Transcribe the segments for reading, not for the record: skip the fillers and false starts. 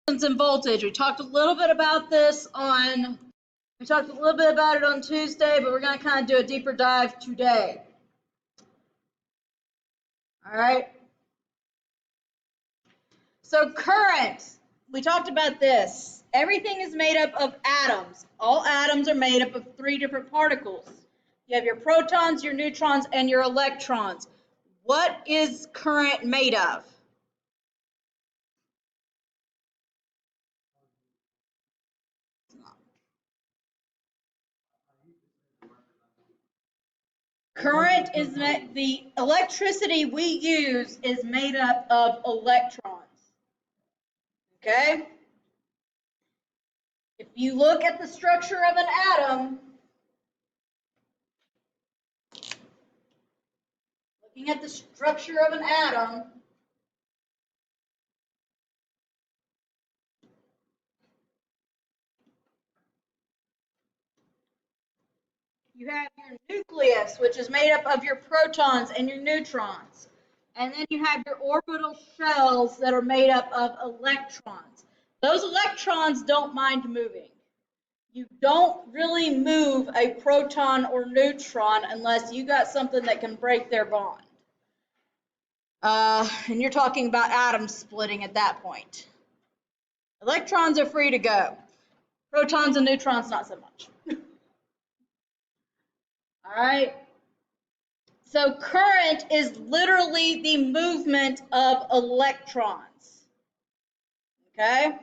and voltage. We talked a little bit about this on Tuesday, but we're going to kind of do a deeper dive today. All right. So current, we talked about this. Everything is made up of atoms. All atoms are made up of 3 different particles. You have your protons, your neutrons, and your electrons. What is current made of? Current is the electricity we use is made up of electrons. Okay? If you look at the structure of an atom, looking at the structure of an atom, you have your nucleus, which is made up of your protons and your neutrons. And then you have your orbital shells that are made up of electrons. Those electrons don't mind moving. You don't really move a proton or neutron unless you got something that can break their bond. And you're talking about atoms splitting at that point. Electrons are free to go. Protons and neutrons, not so much. All right. So current is literally the movement of electrons. Okay?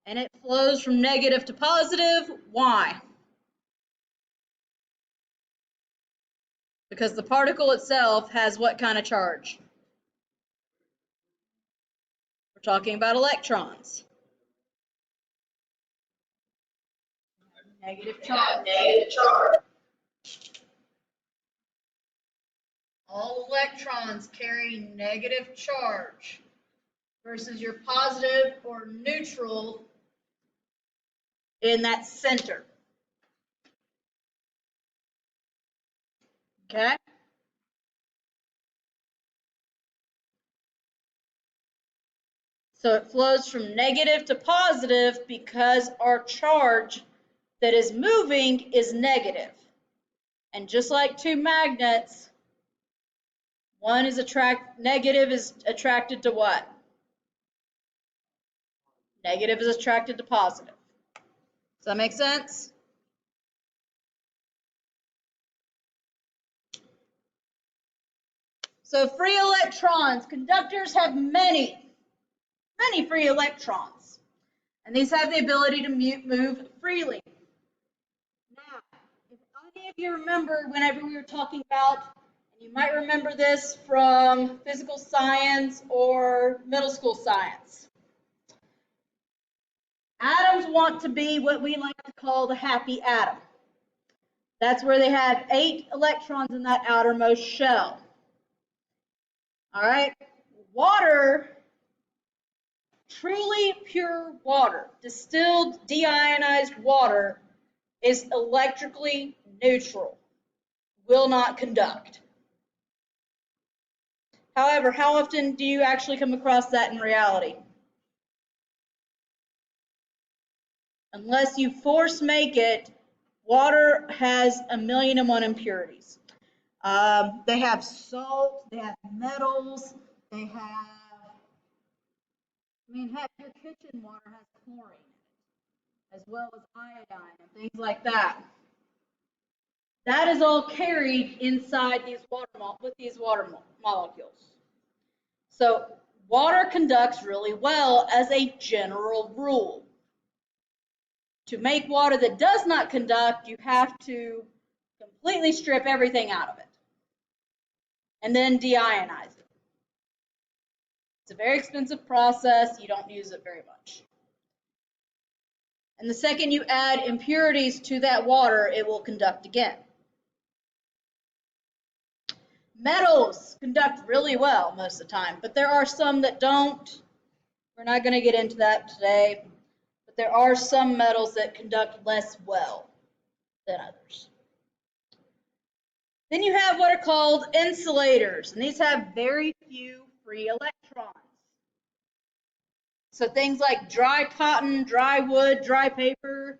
And it flows from negative to positive. Why? Because the particle itself has what kind of charge? We're talking about electrons. Negative charge. All electrons carry negative charge versus your positive or neutral in that center. Okay? So it flows from negative to positive because our charge that is moving is negative. And just like two magnets, negative is attracted to what? Negative is attracted to positive. Does that make sense? So free electrons, conductors have many free electrons. And these have the ability to move freely. Now, if any of you remember whenever we were talking about, and you might remember this from physical science or middle school science, atoms want to be what we like to call the happy atom. That's where they have 8 electrons in that outermost shell. All right, water, truly pure water, distilled, deionized water, is electrically neutral, will not conduct. However, how often do you actually come across that in reality? Unless you force make it, water has 1,000,001 impurities. They have salt, they have metals, they have, heck, your kitchen water has chlorine in it, as well as iodine and things like that. That is all carried inside these water molecules. So water conducts really well as a general rule. To make water that does not conduct, you have to completely strip everything out of it and then deionize it. It's a very expensive process. You don't use it very much. And the second you add impurities to that water, it will conduct again. Metals conduct really well most of the time, but there are some that don't. We're not going to get into that today, but there are some metals that conduct less well than others. Then you have what are called insulators, and these have very few free electrons. So things like dry cotton, dry wood, dry paper,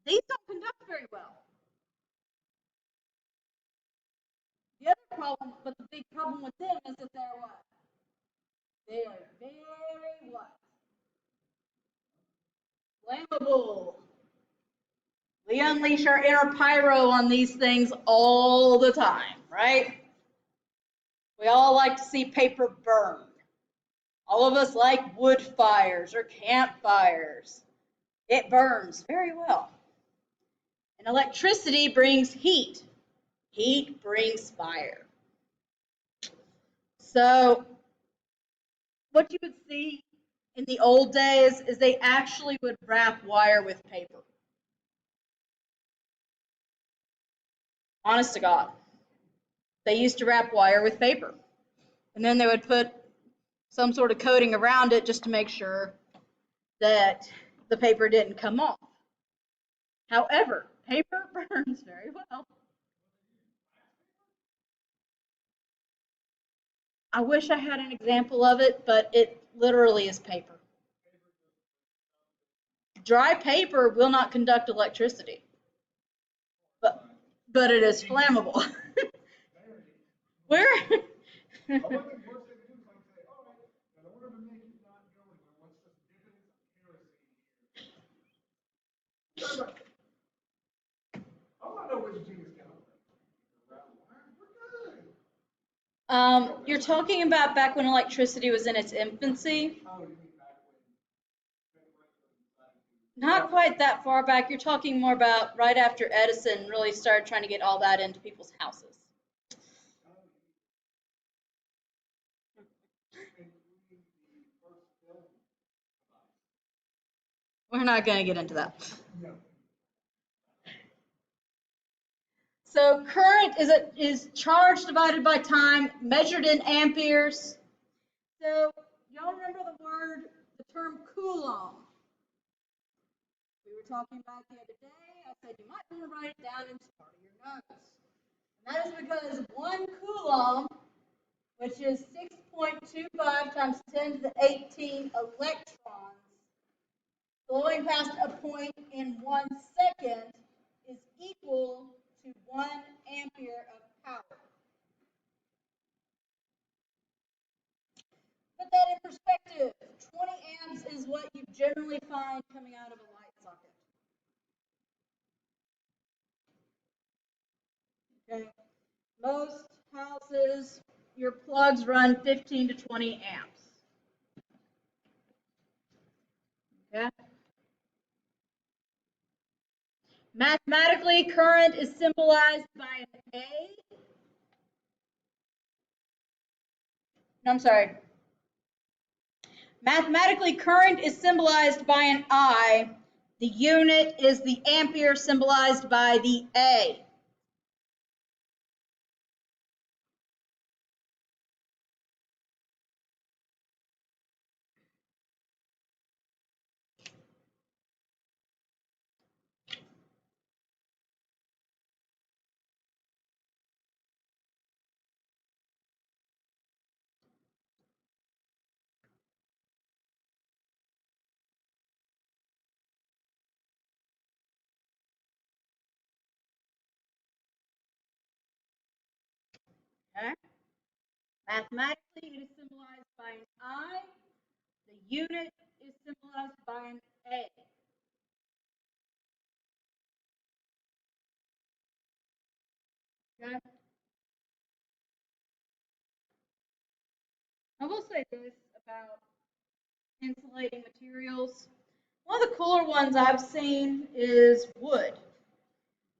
these don't conduct very well. The other problem, but the big problem with them is that they're what? They are very what? Flammable. We unleash our inner pyro on these things all the time, right? We all like to see paper burn. All of us like wood fires or campfires. It burns very well. And electricity brings heat. Heat brings fire. So what you would see in the old days is they actually would wrap wire with paper. Honest to God. They used to wrap wire with paper. And then they would put some sort of coating around it just to make sure that the paper didn't come off. However, paper burns very well. I wish I had an example of it, but it literally is paper. Dry paper will not conduct electricity, but it is flammable. Where? You're talking about back when electricity was in its infancy? Not quite that far back. You're talking more about right after Edison really started trying to get all that into people's houses. We're not going to get into that. So current is charge divided by time, measured in amperes. So y'all remember the term Coulomb? We were talking about it the other day. I said you might want to write it down in part of your notes. And that is because 1 Coulomb, which is 6.25 times 10 to the 18 electrons, flowing past a point in 1 second, is equal to 1 ampere of power. Put that in perspective. 20 amps is what you generally find coming out of a light socket. Okay. Most houses, your plugs run 15 to 20 amps. Okay. Mathematically, current is symbolized by an A. No, I'm sorry. Mathematically, current is symbolized by an I. The unit is the ampere, symbolized by the A. Okay. Mathematically, it is symbolized by an I. The unit is symbolized by an A. Okay. I will say this about insulating materials. One of the cooler ones I've seen is wood.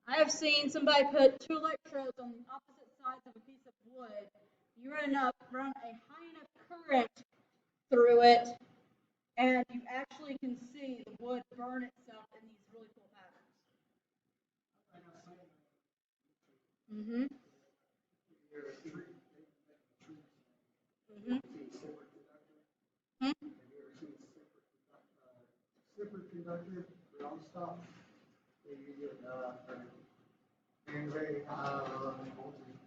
I have seen somebody put 2 electrodes on the opposite sides of a piece of wood. You run a high enough current through it, and you actually can see the wood burn itself in these really cool patterns. Mm-hmm. Mm-hmm. Mm-hmm. Superconductor, ground stop. You get very high voltage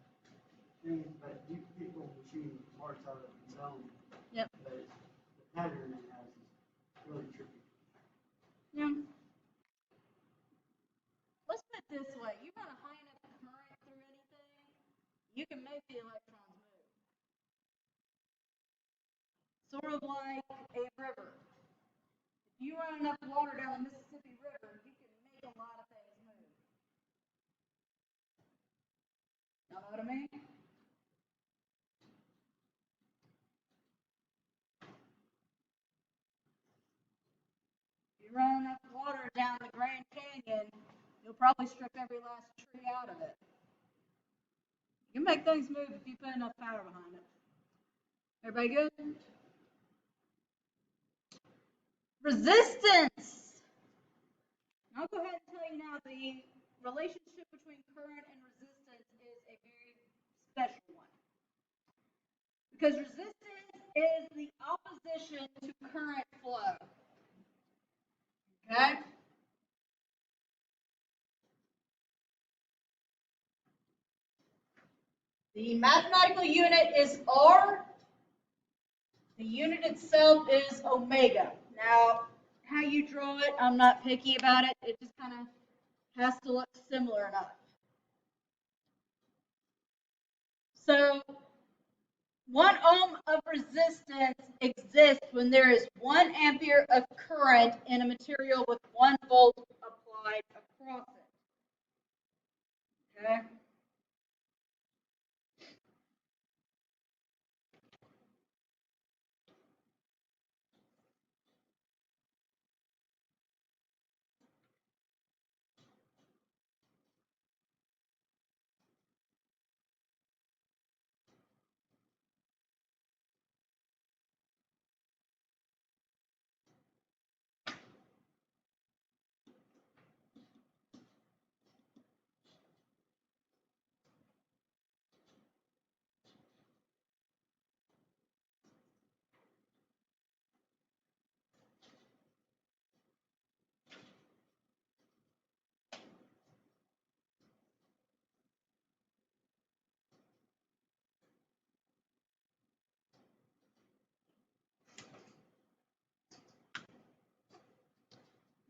things, but you can get little machine parts out of its own. Yep. But the pattern has you can make the electrons move. Sort of like a river. If you run enough water down the Mississippi River, you can make a lot of things move. Y'all know what I mean? If you run enough water down the Grand Canyon, you'll probably strip every last tree out of it. You can make things move if you put enough power behind it. Everybody good? Resistance. I'll go ahead and tell you now the relationship between current and resistance is a very special one. Because resistance is the opposition to current flow. Okay? The mathematical unit is R. The unit itself is omega. Now, how you draw it, I'm not picky about it. It just kind of has to look similar enough. So, 1 ohm of resistance exists when there is 1 ampere of current in a material with 1 volt applied across it. Okay?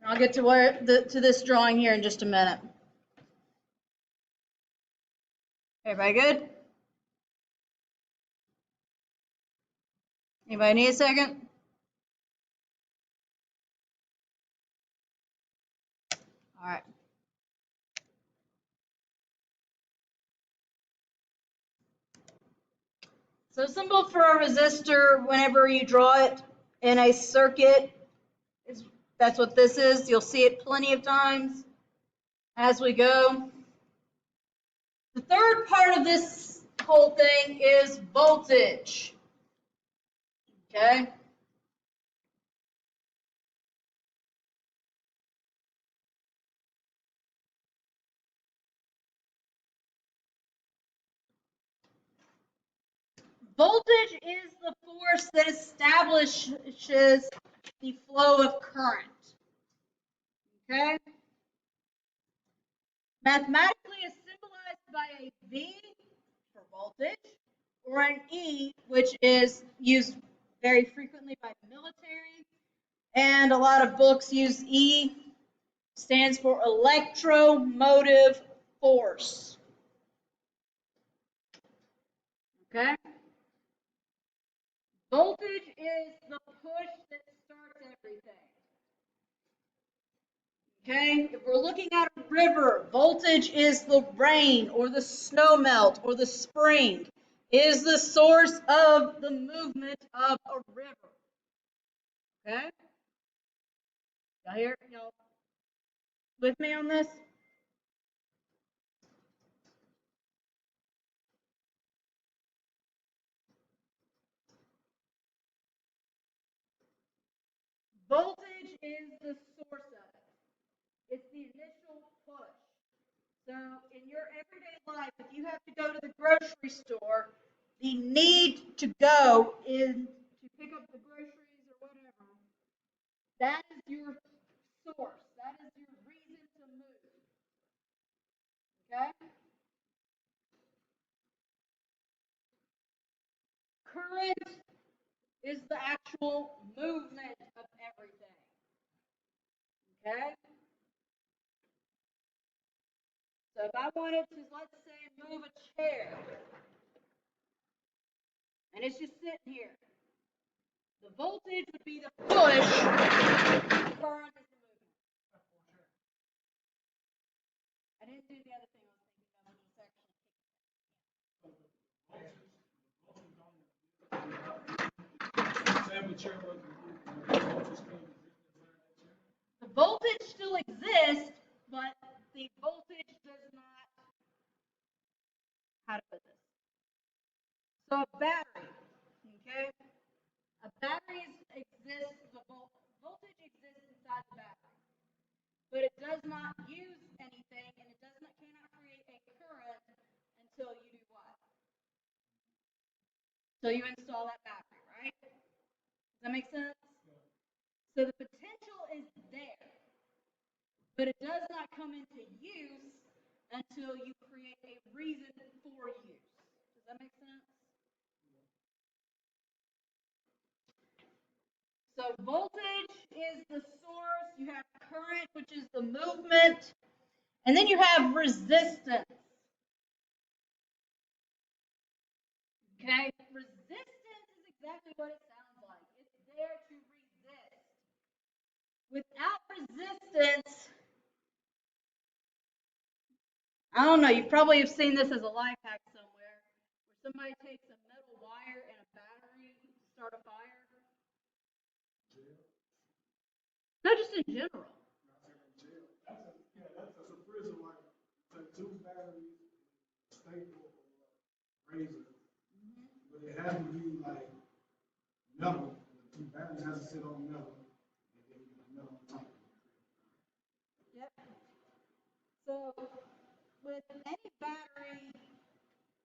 I'll get to this drawing here in just a minute. Everybody good? Anybody need a second? All right. So symbol for a resistor, whenever you draw it in a circuit, that's what this is. You'll see it plenty of times as we go. The third part of this whole thing is voltage. Okay? Voltage is the force that establishes the flow of current. Okay? Mathematically is symbolized by a V for voltage, or an E, which is used very frequently by the military, and a lot of books use E, stands for electromotive force. Okay? Voltage is the push that starts everything. Okay? If we're looking at a river, voltage is the rain or the snow melt or the spring, is the source of the movement of a river. Okay? Y'all hear? Y'all with me on this? Voltage is the source of it. It's the initial push. So in your everyday life, if you have to go to the grocery store, the need to go in to pick up the groceries or whatever, that is your source. That is your reason to move. Okay? Current is the actual movement of everything. Okay? So if I wanted to, let's say, move a chair, and it's just sitting here, the voltage would be the push, the current is the movement. I didn't do the other thing I was thinking of, which was the voltage still exists, but the voltage does not, how to put this? So a battery, okay? A battery exists, the voltage exists inside the battery, but it does not use anything, and it cannot create a current until you do what? So you install that battery, right? Does that make sense? So the potential is there, but it does not come into use until you create a reason for use. Does that make sense? So voltage is the source, you have current, which is the movement, and then you have resistance. Okay? Resistance is exactly what it sounds like. It's there to resist. Without resistance, I don't know, you probably have seen this as a life hack somewhere, where somebody takes a metal wire and a battery to start a fire. No, just in general. That's a prison like two batteries, staple, razor. But it has to be like metal. The two batteries has to sit on metal, and then you put metal on top. Yep. So with any battery,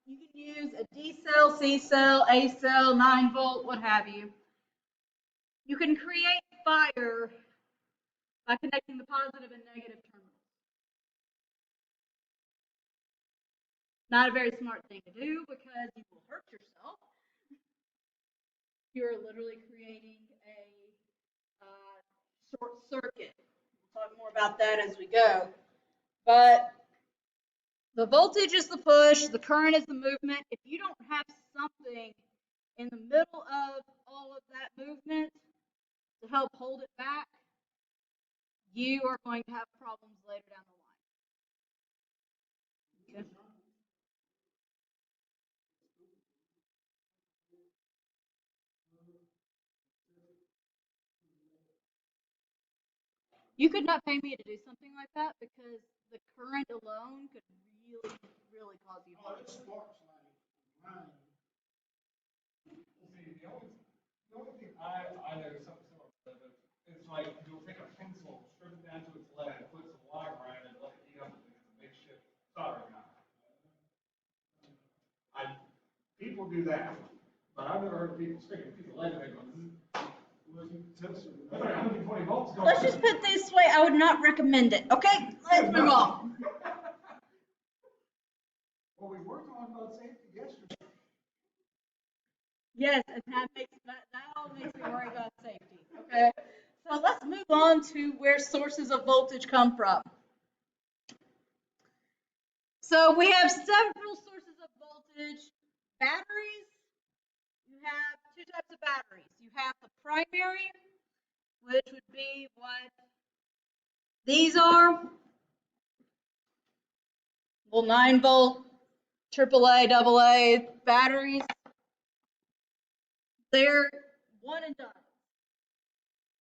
you can use a D cell, C cell, A cell, 9-volt, what have you. You can create fire by connecting the positive and negative terminals. Not a very smart thing to do because you will hurt yourself. You're literally creating a short circuit. We'll talk more about that as we go. But the voltage is the push, the current is the movement. If you don't have something in the middle of all of that movement to help hold it back, you are going to have problems later down the line. Okay. You could not pay me to do something like that because the current alone could really, really cause you harm. It sparks like mine. See, the only thing I know something similar to that, it's like you'll take a pencil, strip it down to its lead, put some wire around it, and let it heat up, and it's a makeshift soldering iron. People do that, but I've never heard of people sticking a piece of lead in it going, Well, you can test it. that's like 120 volts going. Let's just put it this way, I would not recommend it. Okay, let's move on. Well, we were talking about safety yesterday. Yes, and that all makes me worry about safety. Okay, so let's move on to where sources of voltage come from. So we have several sources of voltage. Batteries, you have two types of batteries. You have the primary, which would be what these are. Well, 9-volt, AAA, AA batteries. They're one and done.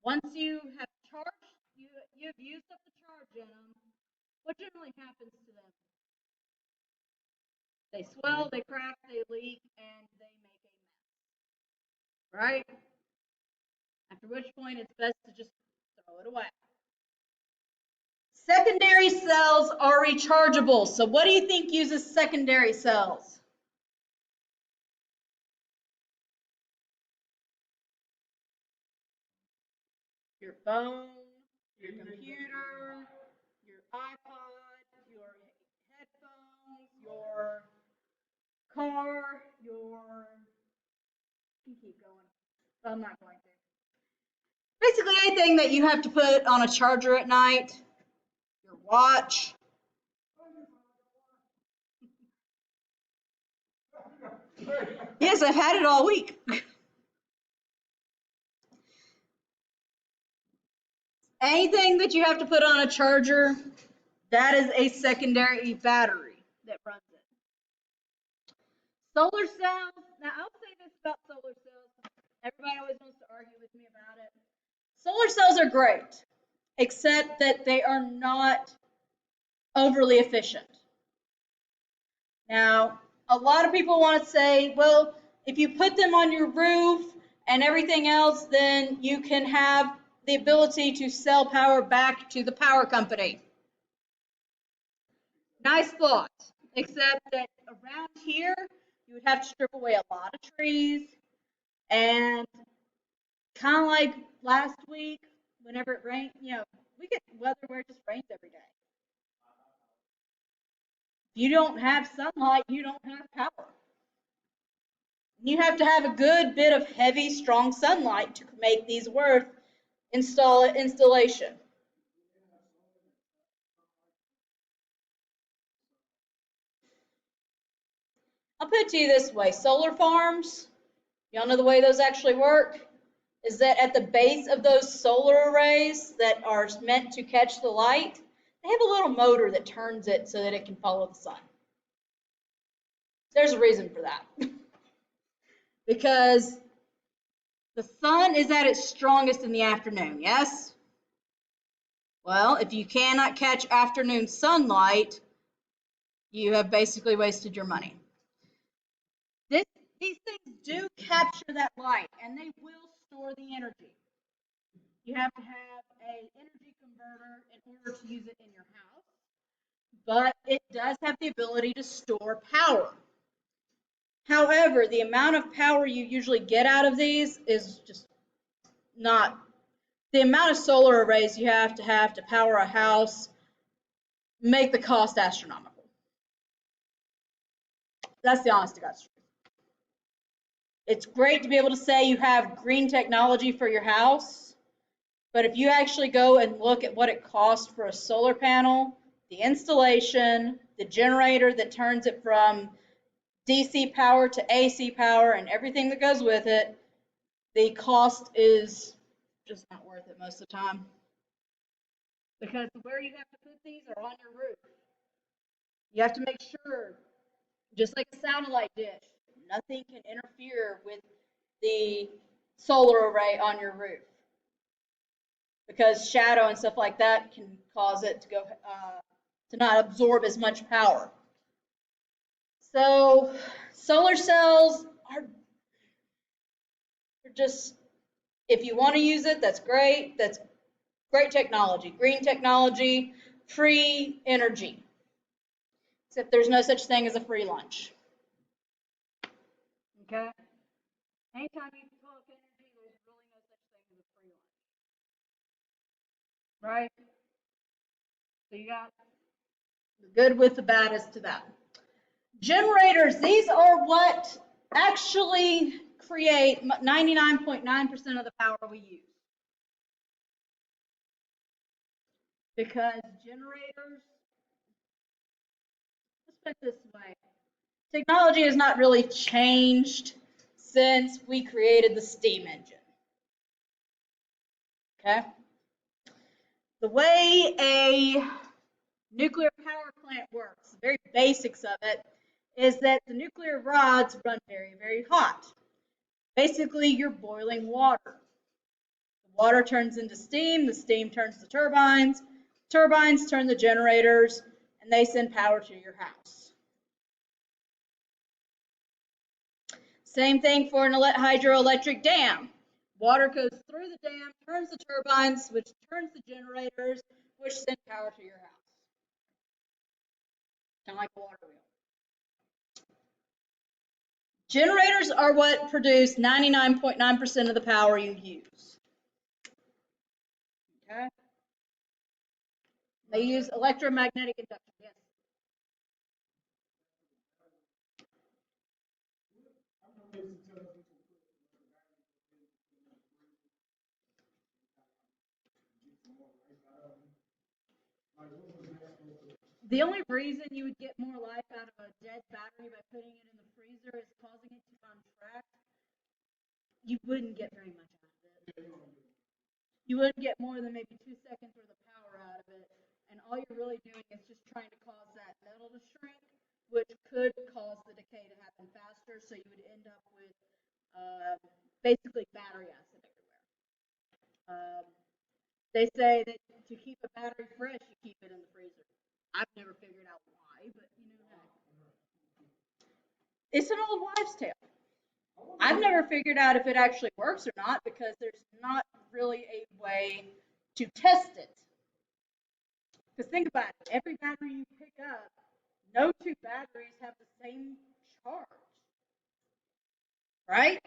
Once you have charged, you've used up the charge in them, what generally happens to them? They swell, they crack, they leak, and they make a mess. Right? After which point it's best to just throw it away. Secondary cells are rechargeable. So what do you think uses secondary cells? Your phone, your computer, your iPod, your headphones, your car, your, you can keep going, but I'm not going to. Basically anything that you have to put on a charger at night, your watch. Yes, I've had it all week. Anything that you have to put on a charger, that is a secondary battery that runs it. Solar cells, now I'll say this about solar cells. Everybody always wants to argue with me about it. Solar cells are great, except that they are not overly efficient. Now, a lot of people want to say, well, if you put them on your roof and everything else, then you can have the ability to sell power back to the power company. Nice thought, except that around here, you would have to strip away a lot of trees, and kind of like last week, whenever it rained, we get weather where it just rains every day. If you don't have sunlight, you don't have power. You have to have a good bit of heavy, strong sunlight to make these worth installation. I'll put it to you this way: solar farms, y'all know the way those actually work? Is that at the base of those solar arrays that are meant to catch the light, they have a little motor that turns it so that it can follow the sun. There's a reason for that. Because the sun is at its strongest in the afternoon, yes? Well, if you cannot catch afternoon sunlight, you have basically wasted your money. These things do capture that light, and they will store the energy. You have to have an energy converter in order to use it in your house, but it does have the ability to store power. However, the amount of power you usually get out of these is just not the amount of solar arrays you have to power a house make the cost astronomical. That's the honest to God's truth. It's great to be able to say you have green technology for your house, but if you actually go and look at what it costs for a solar panel, the installation, the generator that turns it from DC power to AC power, and everything that goes with it, the cost is just not worth it most of the time. Because where you have to put these are on your roof. You have to make sure, just like a satellite dish, nothing can interfere with the solar array on your roof. Because shadow and stuff like that can cause it to go to not absorb as much power. So solar cells are just, if you want to use it, that's great. That's great technology, green technology, free energy. Except there's no such thing as a free lunch. Okay? Anytime you talk energy, there's really no such thing as a free lunch. Right? So you got the good with the bad as to that. Generators, these are what actually create 99.9% of the power we use. Because generators, let's put it this way, technology has not really changed since we created the steam engine. Okay? The way a nuclear power plant works, the very basics of it, is that the nuclear rods run very, very hot. Basically, you're boiling water. The water turns into steam, the steam turns the turbines turn the generators, and they send power to your house. Same thing for an hydroelectric dam. Water goes through the dam, turns the turbines, which turns the generators, which send power to your house. Kind of like a water wheel. Generators are what produce 99.9% of the power you use. Okay? They use electromagnetic induction. Yes. The only reason you would get more life out of a dead battery by putting it in the freezer is causing it to contract, you wouldn't get very much out of it. You wouldn't get more than maybe 2 seconds worth of power out of it. And all you're really doing is just trying to cause that metal to shrink, which could cause the decay to happen faster. So you would end up with basically battery acid everywhere. They say that to keep a battery fresh, you keep it in the freezer. I've never figured out why, but it's an old wives' tale. I've never figured out if it actually works or not because there's not really a way to test it. Because think about it, every battery you pick up, no two batteries have the same charge, right?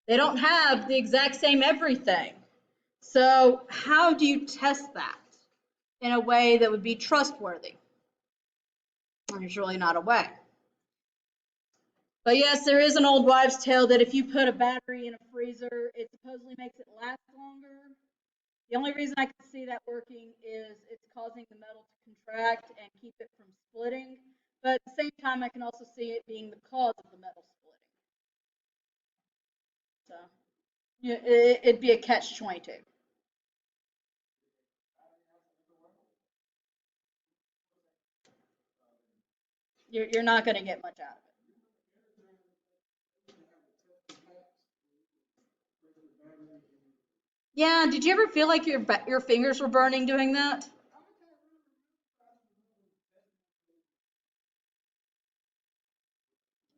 They don't have the exact same everything. So how do you test that in a way that would be trustworthy? There's really not a way. But yes, there is an old wives' tale that if you put a battery in a freezer, it supposedly makes it last longer. The only reason I can see that working is it's causing the metal to contract and keep it from splitting. But at the same time, I can also see it being the cause of the metal splitting. So yeah, it'd be a catch-22. You're not going to get much out of it. Yeah, did you ever feel like your fingers were burning doing that?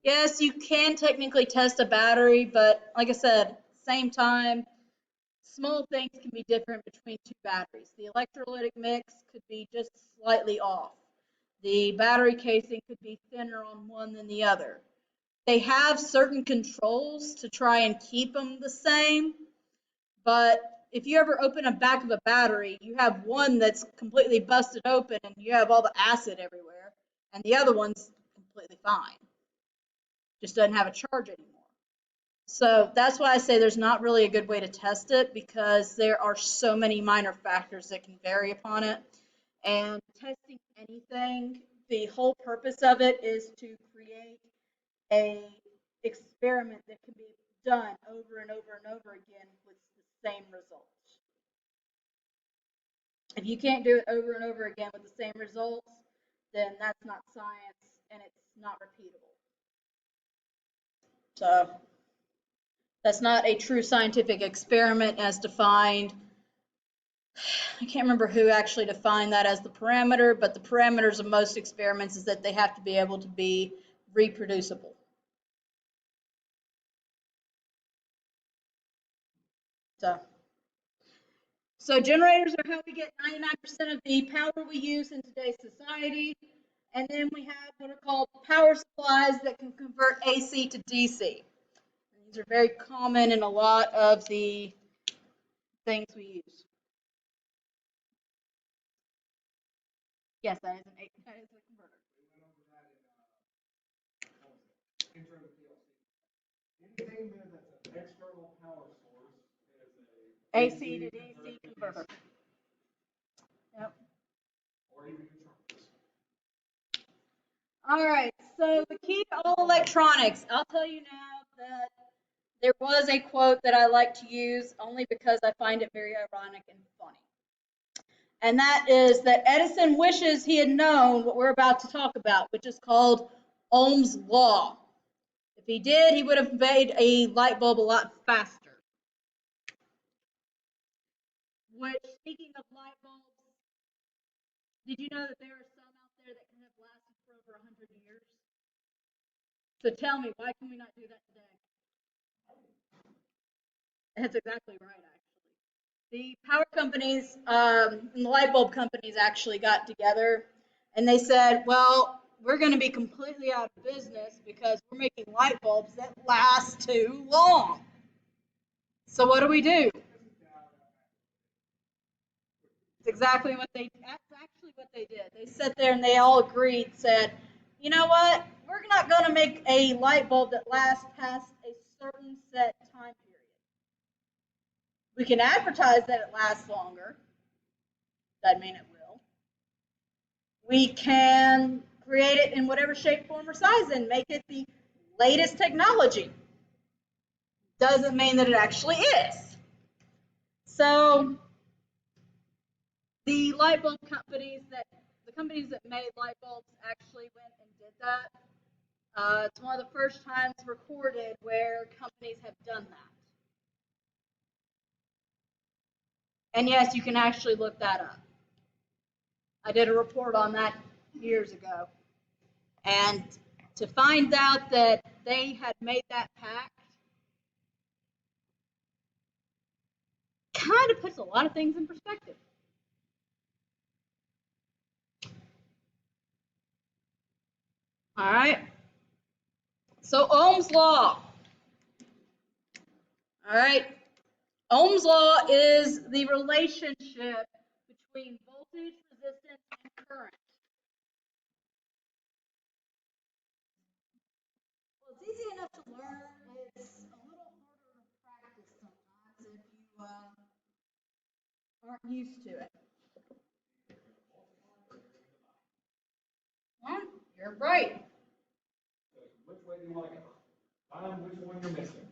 Yes, you can technically test a battery, but like I said, same time, small things can be different between two batteries. The electrolytic mix could be just slightly off. The battery casing could be thinner on one than the other. They have certain controls to try and keep them the same, but if you ever open a back of a battery, you have one that's completely busted open and you have all the acid everywhere, and the other one's completely fine. Just doesn't have a charge anymore. So that's why I say there's not really a good way to test it because there are so many minor factors that can vary upon it. And testing anything, the whole purpose of it is to create a experiment that can be done over and over and over again with the same results. If you can't do it over and over again with the same results, then that's not science and it's not repeatable. So that's not a true scientific experiment as defined. I can't remember who actually defined that as the parameter, but the parameters of most experiments is that they have to be able to be reproducible. So generators are how we get 99% of the power we use in today's society. And then we have what are called power supplies that can convert AC to DC. These are very common in a lot of the things we use. Yes, that is a converter. Intro to PLC. Anything there that's an external power source is a AC to DC converter. Yep. Or even controllers. All right, so the key to all electronics, I'll tell you now that there was a quote that I like to use only because I find it very ironic and funny. And that is that Edison wishes he had known what we're about to talk about, which is called Ohm's law. If he did, he would have made a light bulb a lot faster. Which, speaking of light bulbs, did you know that there are some out there that can have lasted for over 100 years? So tell me, why can we not do that today? That's exactly right, actually. The power companies and the light bulb companies actually got together and they said, well, we're going to be completely out of business because we're making light bulbs that last too long. So what do? It's exactly what that's actually what they did. They sat there and they all agreed, said, you know what? We're not going to make a light bulb that lasts past a certain set time period. We can advertise that it lasts longer. Doesn't mean it will. We can create it in whatever shape, form, or size and make it the latest technology. Doesn't mean that it actually is. So the light bulb companies the companies that made light bulbs actually went and did that. It's one of the first times recorded where companies have done that. And yes, you can actually look that up. I did a report on that years ago. And to find out that they had made that pact kind of puts a lot of things in perspective. All right. So Ohm's law. All right. Ohm's law is the relationship between voltage, resistance, and current. Well, it's easy enough to learn. It's a little harder to practice sometimes if you aren't used to it. Well, you're right. Which way do you want to go? Find which one you're missing.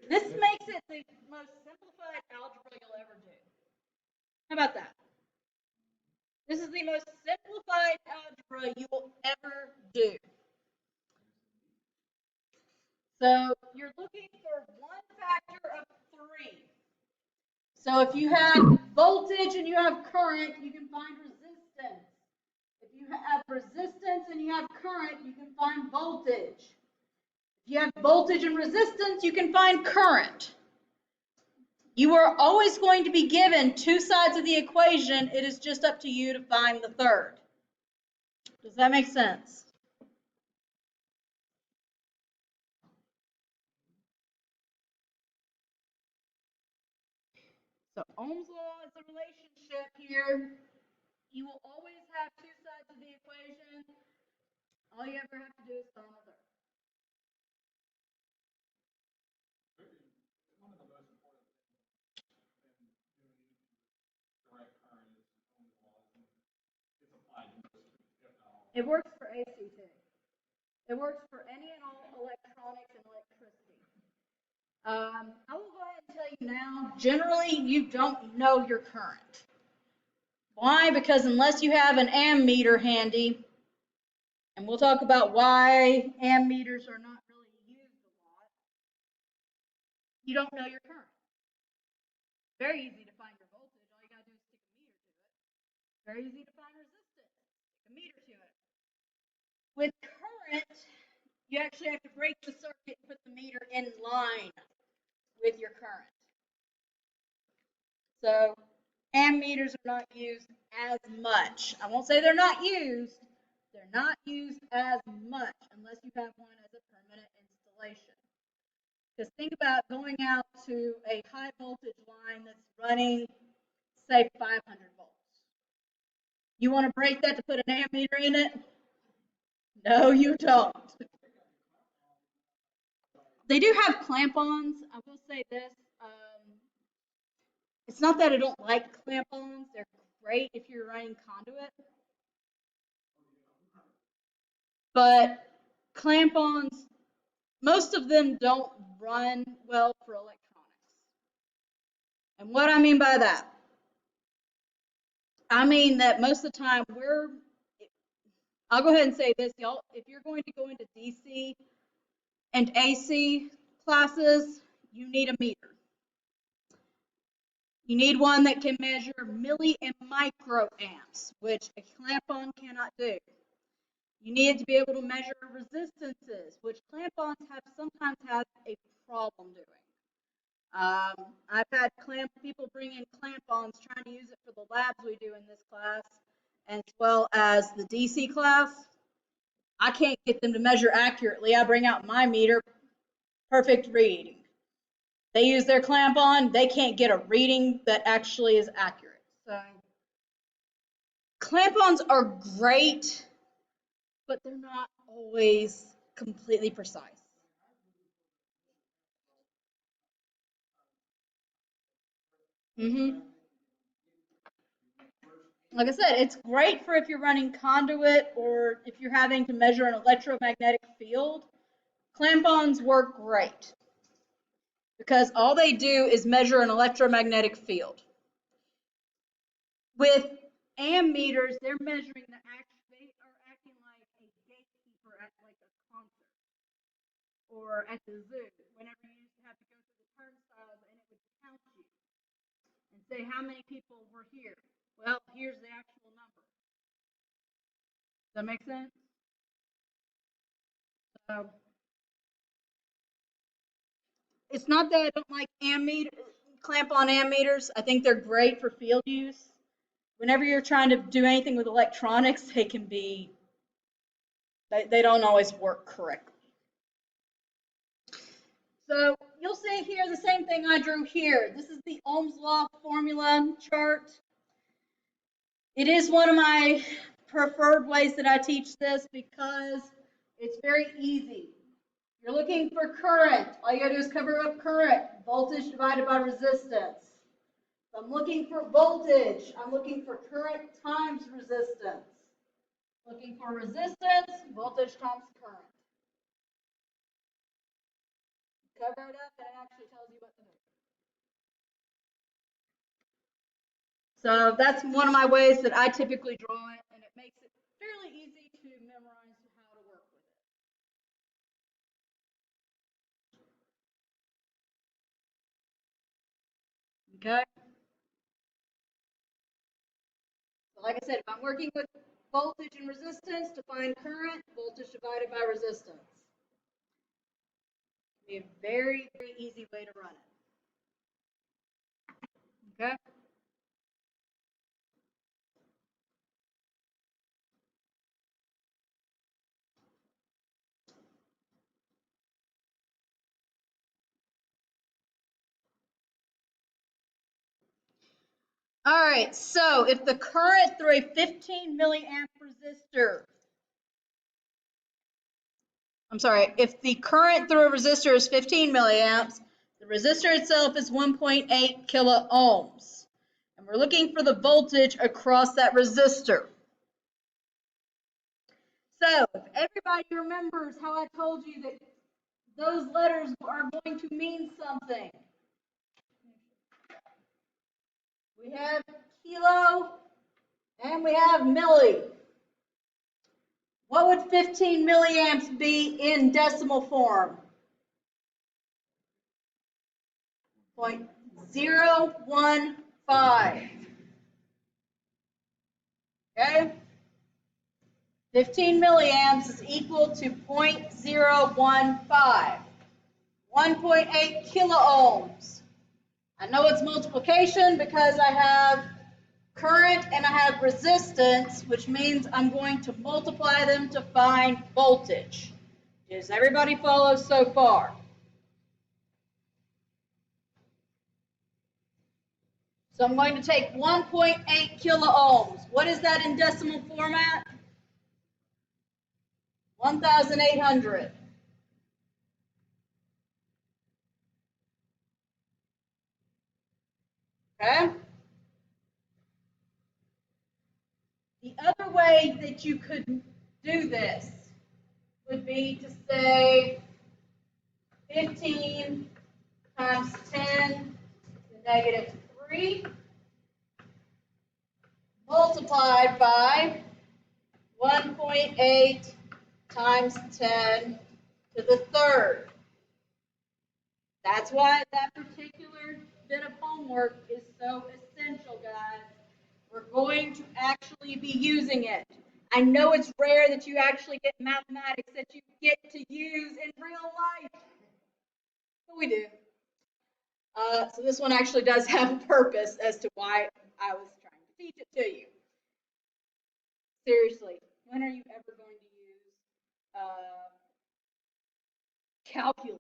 This makes it the most simplified algebra you'll ever do. How about that? This is the most simplified algebra you will ever do. So you're looking for one factor of 3. So if you have voltage and you have current, you can find resistance. If you have resistance and you have current, you can find voltage. If you have voltage and resistance, you can find current. You are always going to be given 2 sides of the equation. It is just up to you to find the third. Does that make sense? So Ohm's law is the relationship here. You will always have 2 sides of the equation. All you ever have to do is find the third. One of the most important things in doing direct current is Ohm's law. It's applied to most, if not all. It works for AC too. It works for any and all electronics and electricity. I will go ahead and tell you now, generally you don't know your current. Why? Because unless you have an ammeter handy, and we'll talk about why ammeters are not really used a lot, you don't know your current. Very easy to find your voltage. All you got to do is stick a meter to it. Very easy to find resistance. Stick a meter to it. With current, you actually have to break the circuit and put the meter in line with your current. So ammeters are not used as much. I won't say they're not used. They're not used as much unless you have one as a permanent installation. Because think about going out to a high voltage line that's running, say, 500 volts. You want to break that to put an ammeter in it? No, you don't. They do have clamp-ons. I will say this. It's not that I don't like clamp-ons. They're great if you're running conduit. But clamp-ons, most of them don't run well for electronics. And what I mean by that, I mean that most of the time I'll go ahead and say this, y'all, if you're going to go into DC and AC classes, you need a meter. You need one that can measure milli and microamps, which a clamp-on cannot do. You need to be able to measure resistances, which clamp-ons sometimes have a problem doing. I've had people bring in clamp-ons trying to use it for the labs we do in this class, as well as the DC class. I can't get them to measure accurately. I bring out my meter, perfect reading. They use their clamp-on, they can't get a reading that actually is accurate. So clamp-ons are great, but they're not always completely precise. Mm-hmm. Like I said, it's great for if you're running conduit or if you're having to measure an electromagnetic field. Clamp-ons work great because all they do is measure an electromagnetic field. With ammeters, they're measuring the they are acting like a gatekeeper at like a concert or at the zoo. Whenever you used to have to go through the turnstiles and it would count you and say how many people were here. Well, here's the actual number. Does that make sense? So it's not that I don't like clamp-on ammeters. I think they're great for field use. Whenever you're trying to do anything with electronics, they don't always work correctly. So you'll see here the same thing I drew here. This is the Ohm's law formula chart. It is one of my preferred ways that I teach this because it's very easy. You're looking for current. All you gotta do is cover up current. Voltage divided by resistance. So I'm looking for voltage. I'm looking for current times resistance. Looking for resistance, voltage times current. Cover it up and it actually tells you what to do. So that's one of my ways that I typically draw it, and it makes it fairly easy to memorize how to work with it. Okay? So like I said, if I'm working with voltage and resistance to find current, voltage divided by resistance. It'll be a very, very easy way to run it. Okay? All right, so if the current through a 15 milliamp resistor, if the current through a resistor is 15 milliamps, the resistor itself is 1.8 kilo ohms. And we're looking for the voltage across that resistor. So if everybody remembers how I told you that those letters are going to mean something. We have kilo and we have milli. What would 15 milliamps be in decimal form? 0.015. Okay? 15 milliamps is equal to 0.015. 1.8 kilo ohms. I know it's multiplication because I have current and I have resistance, which means I'm going to multiply them to find voltage. Does everybody follow so far? So I'm going to take 1.8 kilo ohms. What is that in decimal format? 1,800. Okay? The other way that you could do this would be to say 15 times 10 to the negative 3 multiplied by 1.8 times 10 to the third. That's why that particular bit of homework is so essential, guys. We're going to actually be using it. I know it's rare that you actually get mathematics that you get to use in real life, but we do. So this one actually does have a purpose as to why I was trying to teach it to you. Seriously, when are you ever going to use calculus?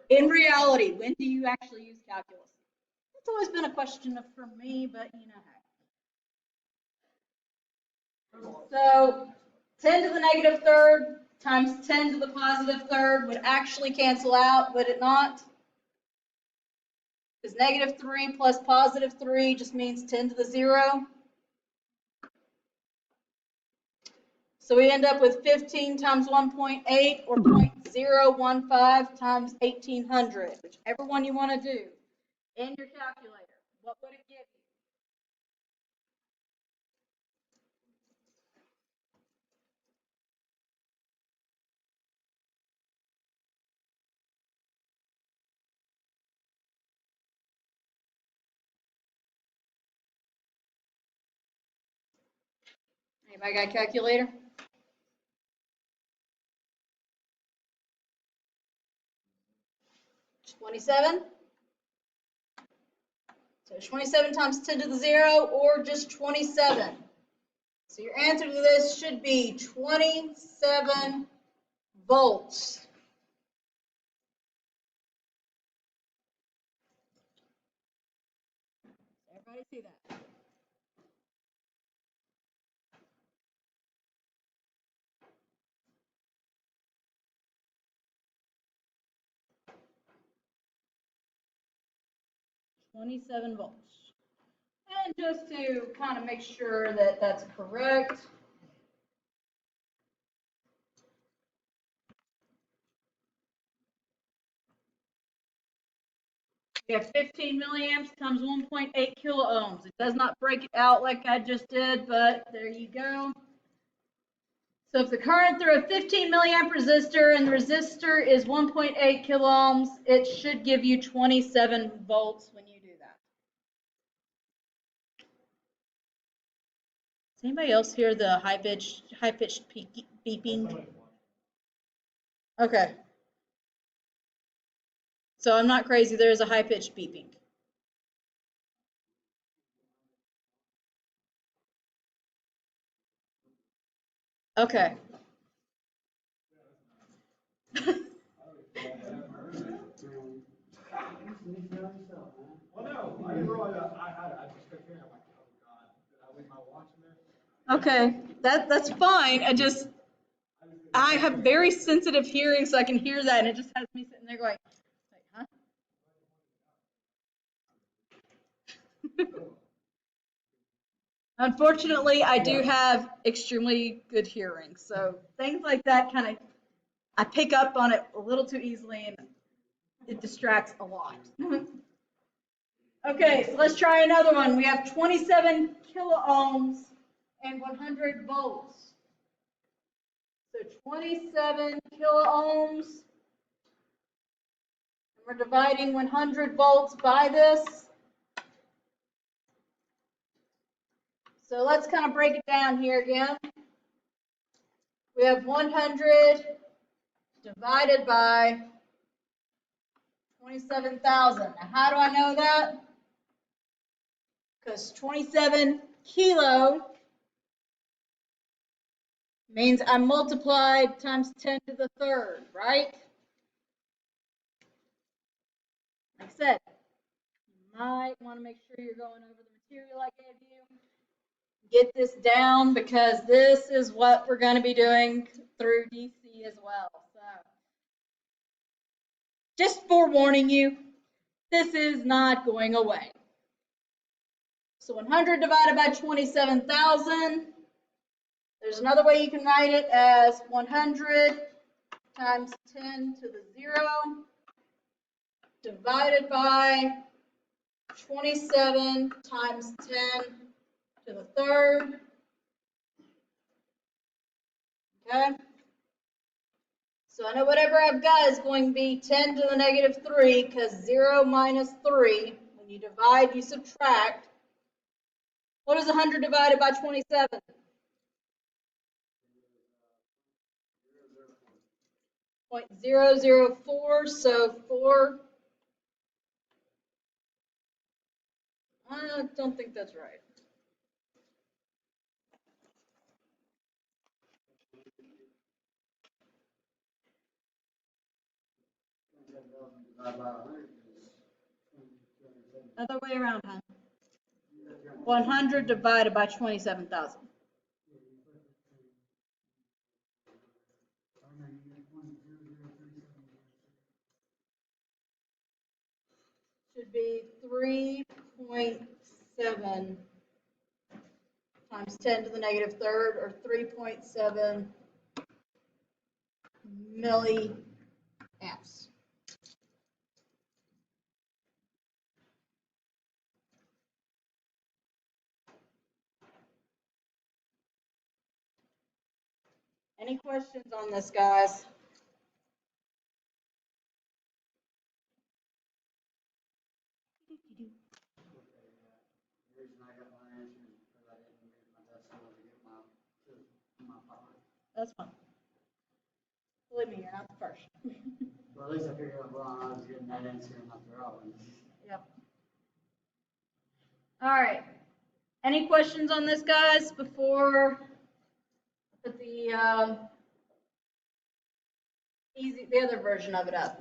In reality, when do you actually use calculus? It's always been a question for me, but you know how. So 10 to the negative third times 10 to the positive third would actually cancel out, would it not? Because -3 plus +3 just means 10 to the 0. So we end up with 15 times 1.8 or 0.015 times 1800, whichever one you want to do. In your calculator, what would it give you? Anybody got a calculator? $27? So 27 times 10 to the 0 or just 27. So your answer to this should be 27 volts. Everybody see that? $27 volts. And just to kind of make sure that that's correct, we have 15 milliamps times 1.8 kilo ohms. It does not break it out like I just did, but there you go. So if the current through a 15 milliamp resistor and the resistor is 1.8 kilo ohms, it should give you 27 volts when you do that. Does anybody else hear the high-pitched beeping? Okay. So I'm not crazy. There is a high-pitched beeping. Okay. Well, no, I didn't realize I had it. I just kept hearing. I'm like, oh God, did I leave my watch in there? Okay, that's fine. I have very sensitive hearing, so I can hear that, and it just has me sitting there going, huh? Unfortunately, I do have extremely good hearing, so things like that kind of, I pick up on it a little too easily, and it distracts a lot. Okay, so let's try another one. We have 27 kilo ohms and 100 volts. So 27 kilo ohms, and we're dividing 100 volts by this. So let's kind of break it down here again. We have 100 divided by 27,000. Now, how do I know that? Because 27 kilo means I multiplied times 10 to the third, right? Like I said, you might want to make sure you're going over the material I gave you. Get this down because this is what we're going to be doing through DC as well. So, just forewarning you, this is not going away. So 100 divided by 27,000. There's another way you can write it as 100 times 10 to the 0 divided by 27 times 10 to the third. Okay? So I know whatever I've got is going to be 10 to the -3 because 0 minus 3, when you divide, you subtract. What is 100 divided by 27? 0.004, so 4. I don't think that's right. Other way around, huh? 100 divided by 27,000. should be 3.7 times 10 to the negative third, or 3.7 milliamps. Any questions on this, guys? The reason I got my answer is because I didn't read my decimal to get my power. That's fine. Believe me, you're not the first. Well, at least I figured out wrong. I was getting that answer and not the right one. Yep. All right. Any questions on this, guys, before I put the the other version of it up?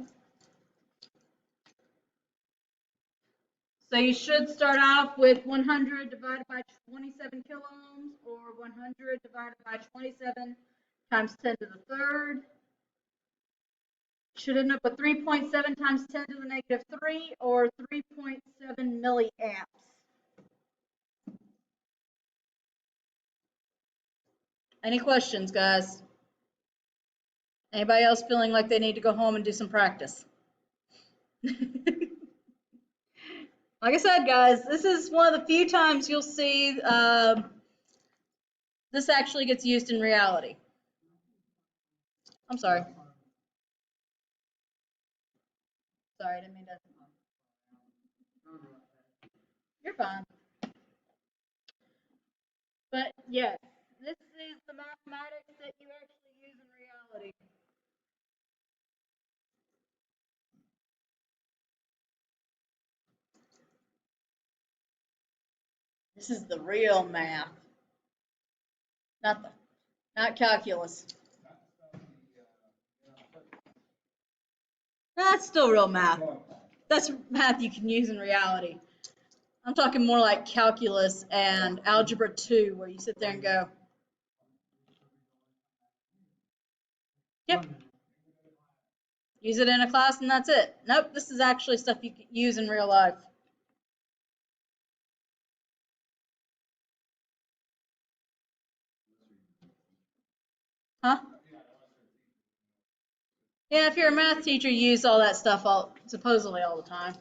So you should start off with 100 divided by 27 kiloohms, or 100 divided by 27 times 10 to the third. Should end up with 3.7 times 10 to the negative 3, or 3.7 milliamps. Any questions, guys? Anybody else feeling like they need to go home and do some practice? Like I said, guys, this is one of the few times you'll see this actually gets used in reality. I'm sorry. Sorry, I didn't mean to. You're fine. But yes, this is the mathematics that you actually use in reality. This is the real math. Not calculus. That's still real math. That's math you can use in reality. I'm talking more like calculus and algebra 2, where you sit there and go, yep. Use it in a class and that's it. Nope, this is actually stuff you can use in real life. Huh? Yeah, if you're a math teacher, you use all that stuff supposedly all the time.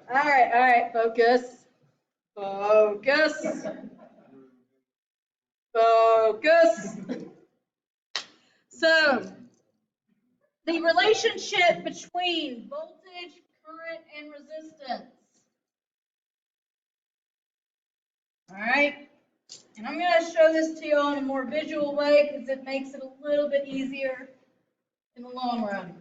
All right, focus. Focus. Focus. So, the relationship between voltage, current, and resistance. All right, and I'm going to show this to you in a more visual way because it makes it a little bit easier in the long run.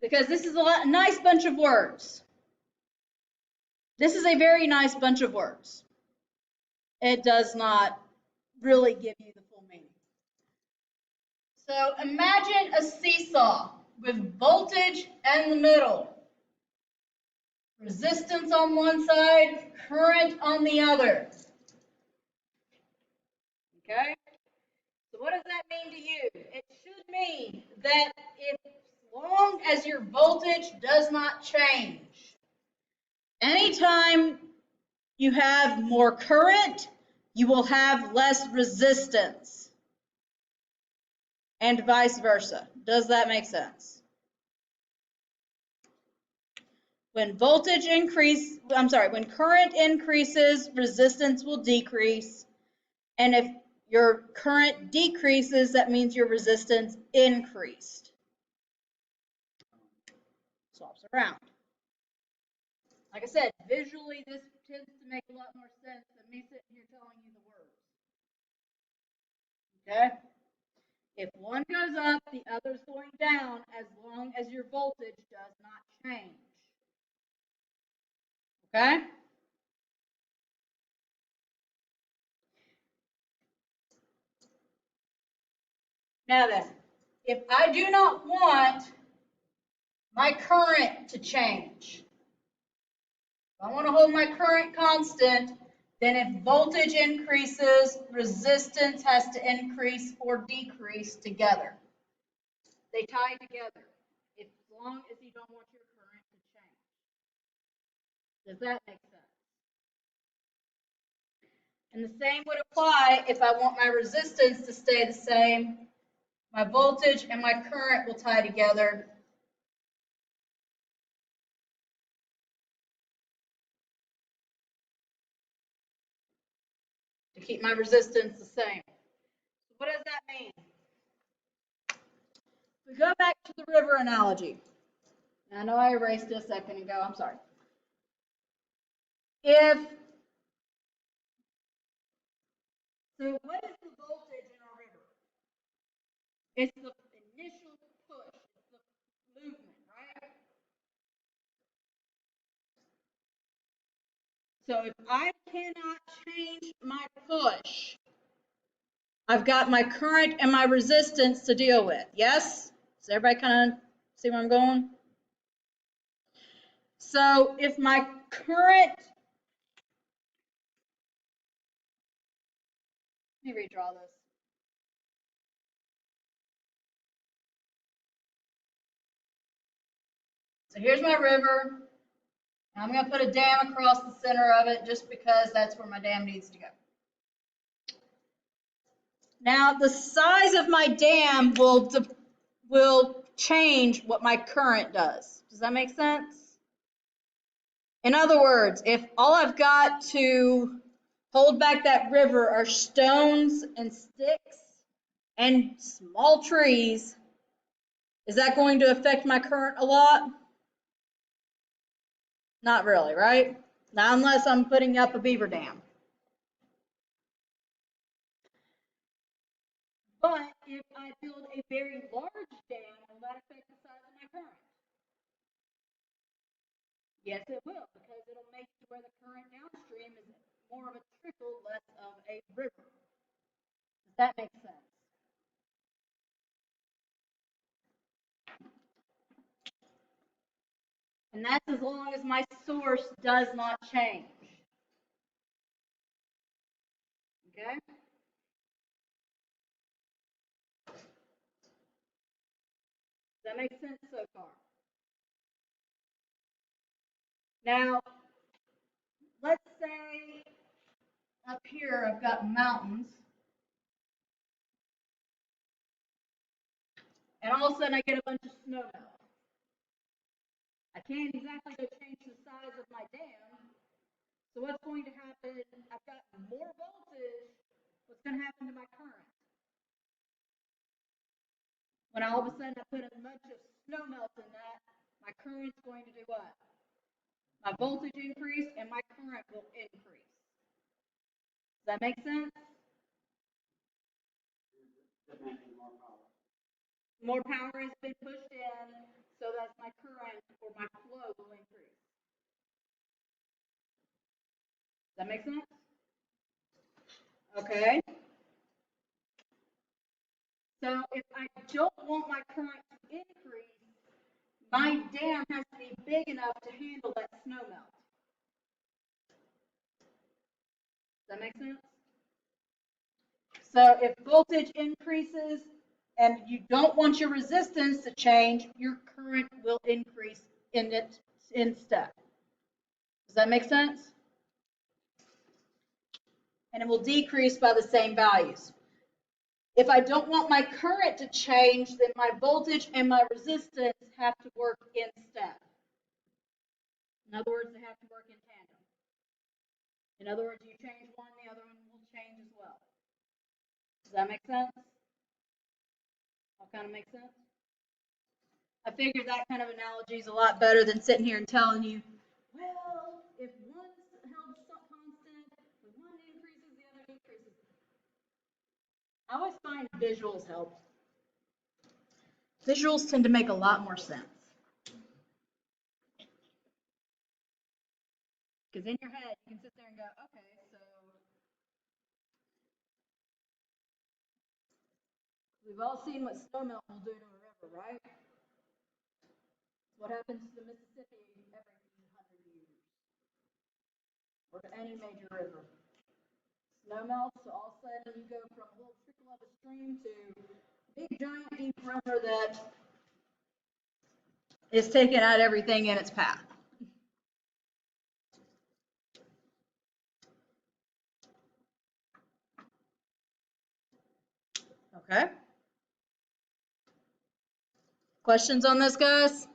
Because this is a nice bunch of words. This is a very nice bunch of words. It does not really give you the full meaning. So imagine a seesaw with voltage in the middle. Resistance on one side, current on the other. Okay? So what does that mean to you? It should mean that as long as your voltage does not change, anytime you have more current, you will have less resistance, and vice versa. Does that make sense? When current increases, resistance will decrease. And if your current decreases, that means your resistance increased. Swaps around. Like I said, visually this tends to make a lot more sense than me sitting here telling you the words. Okay? If one goes up, the other's going down as long as your voltage does not change. Okay? Now then, if I do not want my current to change, if I want to hold my current constant, then if voltage increases, resistance has to increase or decrease together. They tie together, as long as you don't want your current to change. Does that make sense? And the same would apply if I want my resistance to stay the same. My voltage and my current will tie together. To keep my resistance the same. So what does that mean? If we go back to the river analogy. I know I erased it a second ago, I'm sorry. So what is the voltage in our river? It's the initial push, it's the movement, right? So if I cannot change my push, I've got my current and my resistance to deal with. Yes? Does everybody kind of see where I'm going? So if my current, let me redraw this. So here's my river. I'm going to put a dam across the center of it just because that's where my dam needs to go. Now the size of my dam will change what my current does. Does that make sense? In other words, if all I've got to hold back that river are stones and sticks and small trees, is that going to affect my current a lot? Not really, right? Not unless I'm putting up a beaver dam. But if I build a very large dam, will that affect the size of my current? Yes, it will, because it'll make it to where the current downstream is more of a trickle, less of a river. Does that make sense? And that's as long as my source does not change. Okay? Does that make sense so far? Now, let's say up here I've got mountains, and all of a sudden I get a bunch of snow melt. I can't exactly go change the size of my dam. So what's going to happen? I've got more voltage. What's going to happen to my current? When all of a sudden I put a bunch of snow melt in that, my current's going to do what? My voltage increase and my current will increase. Does that make sense? Demanding more power. More power has been pushed in, so that my current or my flow will increase. Does that make sense? Okay. So if I don't want my current to increase, my dam has to be big enough to handle that snow melt. Does that make sense? So if voltage increases and you don't want your resistance to change, your current will increase in it instead. Does that make sense? And it will decrease by the same values. If I don't want my current to change, then my voltage and my resistance have to work in step. In other words, they have to work in tandem. In other words, you change one, the other one will change as well. Does that make sense? All kind of make sense? I figured that kind of analogy is a lot better than sitting here and telling you, well, if one's held constant, when one increases, the other decreases. I always find visuals help. Visuals tend to make a lot more sense. Because in your head, you can sit there and go, okay, so We've all seen what snowmelt will do to a river, right? It's what happens to the Mississippi every 100 years, or to any major river. Snow melts, so all of a sudden you go from a little trickle of a stream to a big giant deep river that is taking out everything in its path. Okay. Questions on this, guys?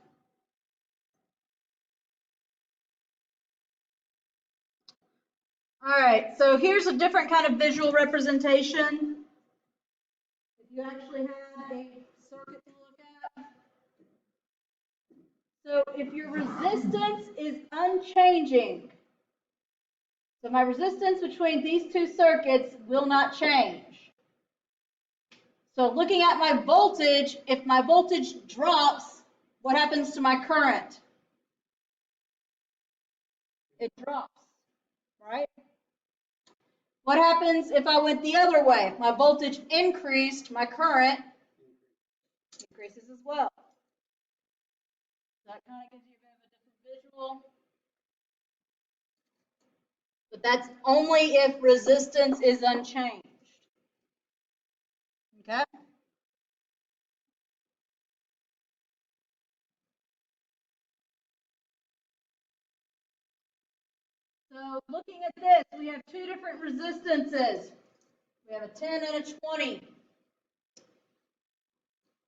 All right, so here's a different kind of visual representation. If you actually had a circuit to look at. So if your resistance is unchanging, so my resistance between these two circuits will not change. So looking at my voltage, if my voltage drops, what happens to my current? It drops, right? What happens if I went the other way? My voltage increased, my current increases as well. That kind of gives you a bit of a different visual. But that's only if resistance is unchanged. Okay? So looking at this, we have two different resistances. We have a 10 and a 20.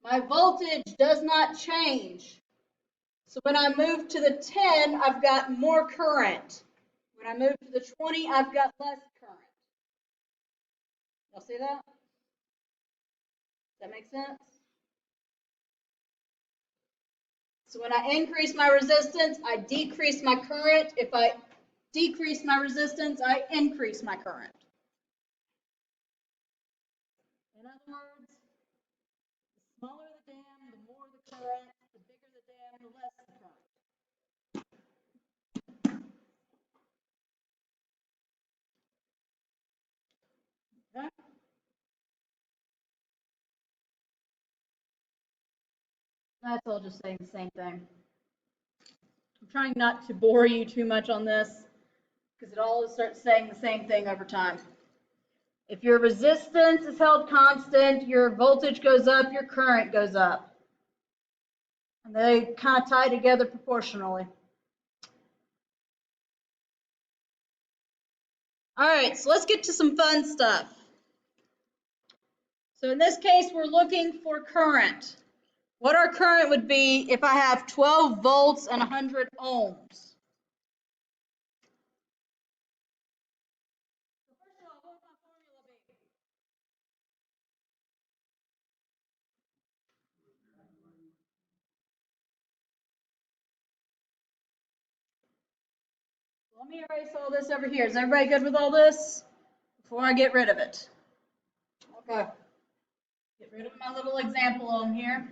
My voltage does not change. So when I move to the 10, I've got more current. When I move to the 20, I've got less current. Y'all see that? Does that make sense? So when I increase my resistance, I decrease my current. If I decrease my resistance, I increase my current. In other words, the smaller the dam, the more the current. The bigger the dam, the less the current. Okay? That's all just saying the same thing. I'm trying not to bore you too much on this because it all starts saying the same thing over time. If your resistance is held constant, your voltage goes up, your current goes up. And they kind of tie together proportionally. All right, so let's get to some fun stuff. So in this case, we're looking for current. What our current would be if I have 12 volts and 100 ohms. So first of all, what would my formula be? Let me erase all this over here. Is everybody good with all this? Before I get rid of it. Okay. Get rid of my little example on here.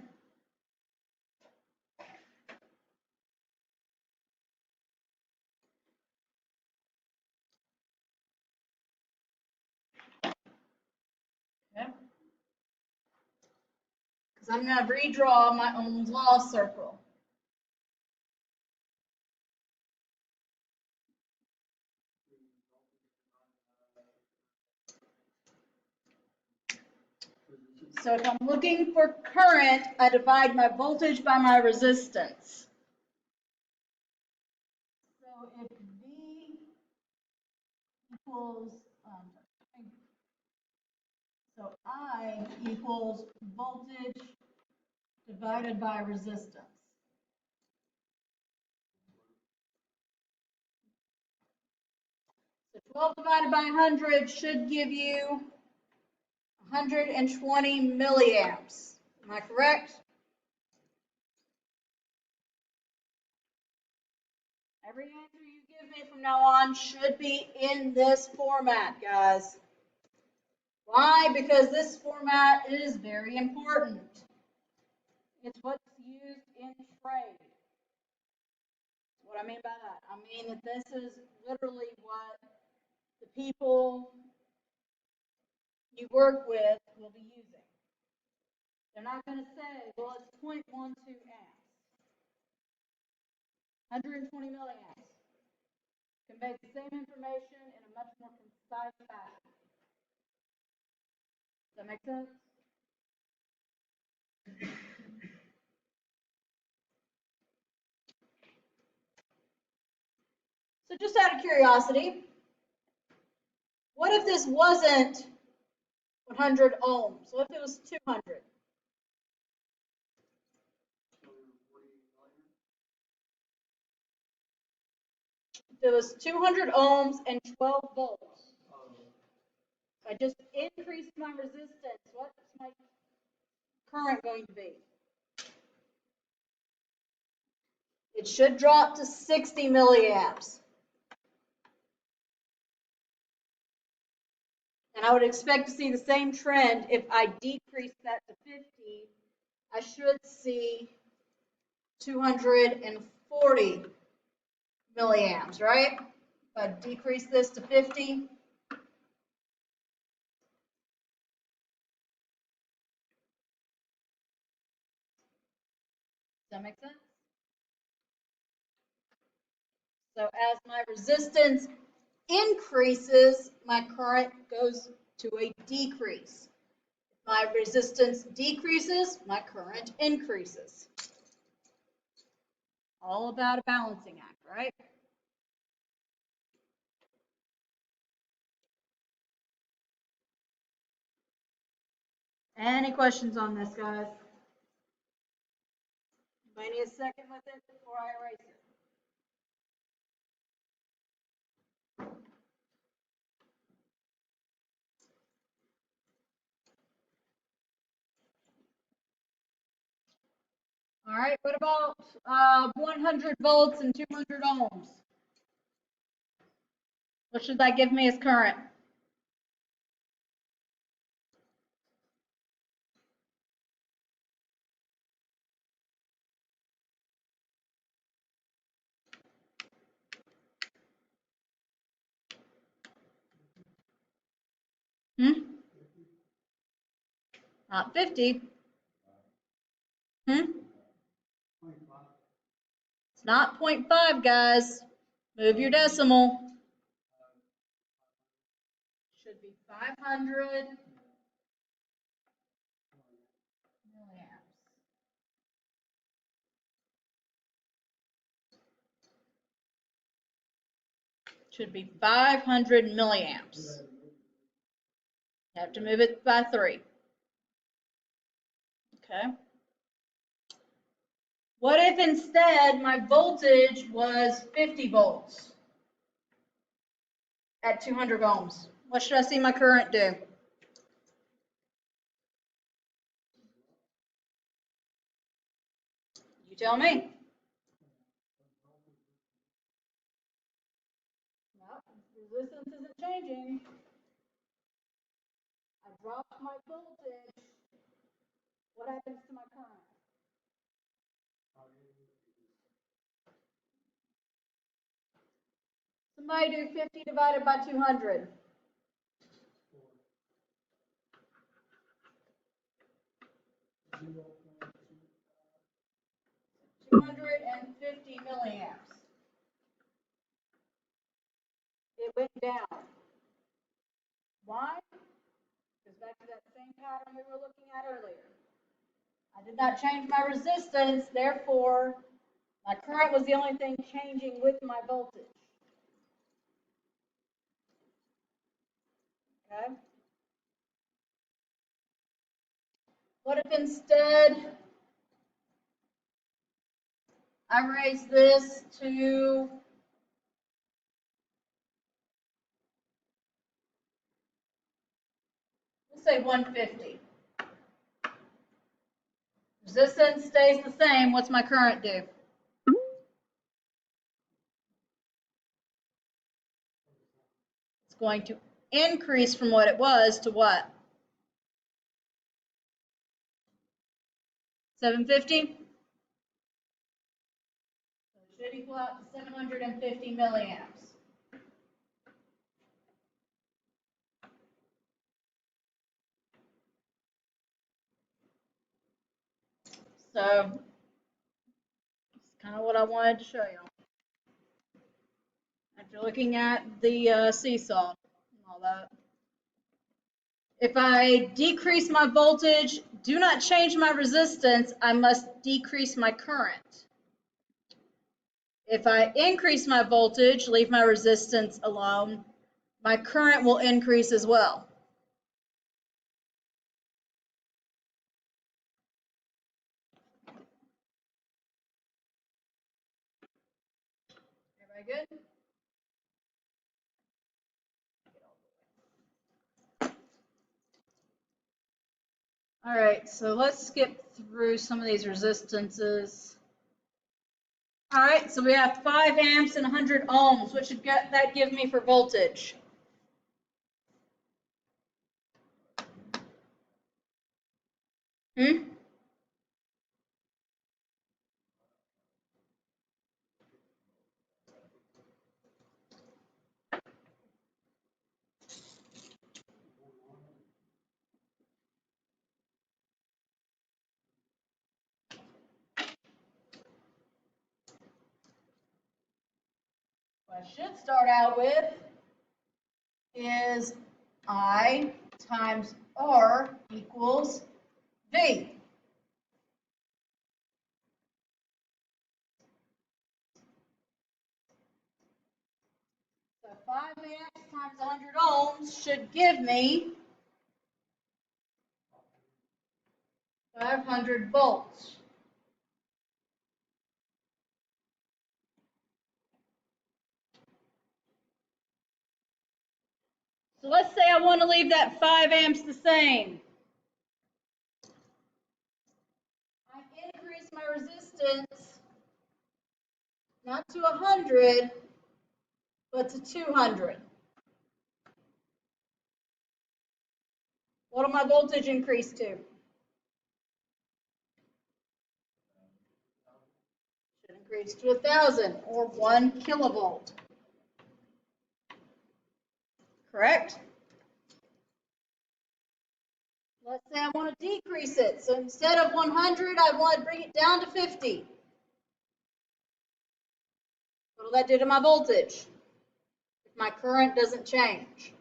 Okay. Because I'm going to redraw my Ohm's law circle. So if I'm looking for current, I divide my voltage by my resistance. So if V equals, so I equals voltage divided by resistance. So 12 divided by 100 should give you 120 milliamps. Am I correct? Every answer you give me from now on should be in this format, guys. Why? Because this format is very important. It's what's used in trade. What I mean by that, I mean that this is literally what the people you work with will be using. They're not going to say, well, it's 0.12 amps. 120 milliamps conveys the same information in a much more concise fashion. Does that make sense? So just out of curiosity, what if this wasn't 100 ohms? What if it was 200? If it was 200 ohms and 12 volts, if I just increased my resistance, what's my current going to be? It should drop to 60 milliamps. And I would expect to see the same trend if I decrease that to 50. I should see 240 milliamps, right? If I decrease this to 50. Does that make sense? So as my resistance increases, my current goes to a decrease. If my resistance decreases, my current increases. All about a balancing act, right? Any questions on this, guys? Anybody need a second with it before I erase it? All right, what about 100 volts and 200 ohms? What should that give me as current? Not 50. It's not 0.5, guys. Move your decimal. Should be 500 milliamps. Should be 500 milliamps. You have to move it by 3. Okay. What if instead my voltage was 50 volts at 200 ohms? What should I see my current do? You tell me. No, resistance isn't changing. I dropped my voltage. What happens to my current? Somebody do 50 divided by 200. 250 milliamps. It went down. Why? Because back to that same pattern we were looking at earlier. I did not change my resistance, therefore my current was the only thing changing with my voltage. Okay? What if instead I raise this to let's say 150. Resistance stays the same. What's my current do? It's going to increase from what it was to what? 750? So it should equal out to 750 milliamps. So it's kind of what I wanted to show you. After looking at the seesaw and all that. If I decrease my voltage, do not change my resistance, I must decrease my current. If I increase my voltage, leave my resistance alone, my current will increase as well. Everybody good? All right, so let's skip through some of these resistances. All right, so we have 5 amps and 100 ohms. What should that give me for voltage? Hmm? What I should start out with is I times R equals V. So 5 amps times 100 ohms should give me 500 volts. So let's say I want to leave that 5 amps the same. I increase my resistance not to 100, but to 200. What will my voltage increase to? Should increase to 1,000 or 1 kilovolt. Correct? Let's say I want to decrease it. So instead of 100, I want to bring it down to 50. What will that do to my voltage if my current doesn't change?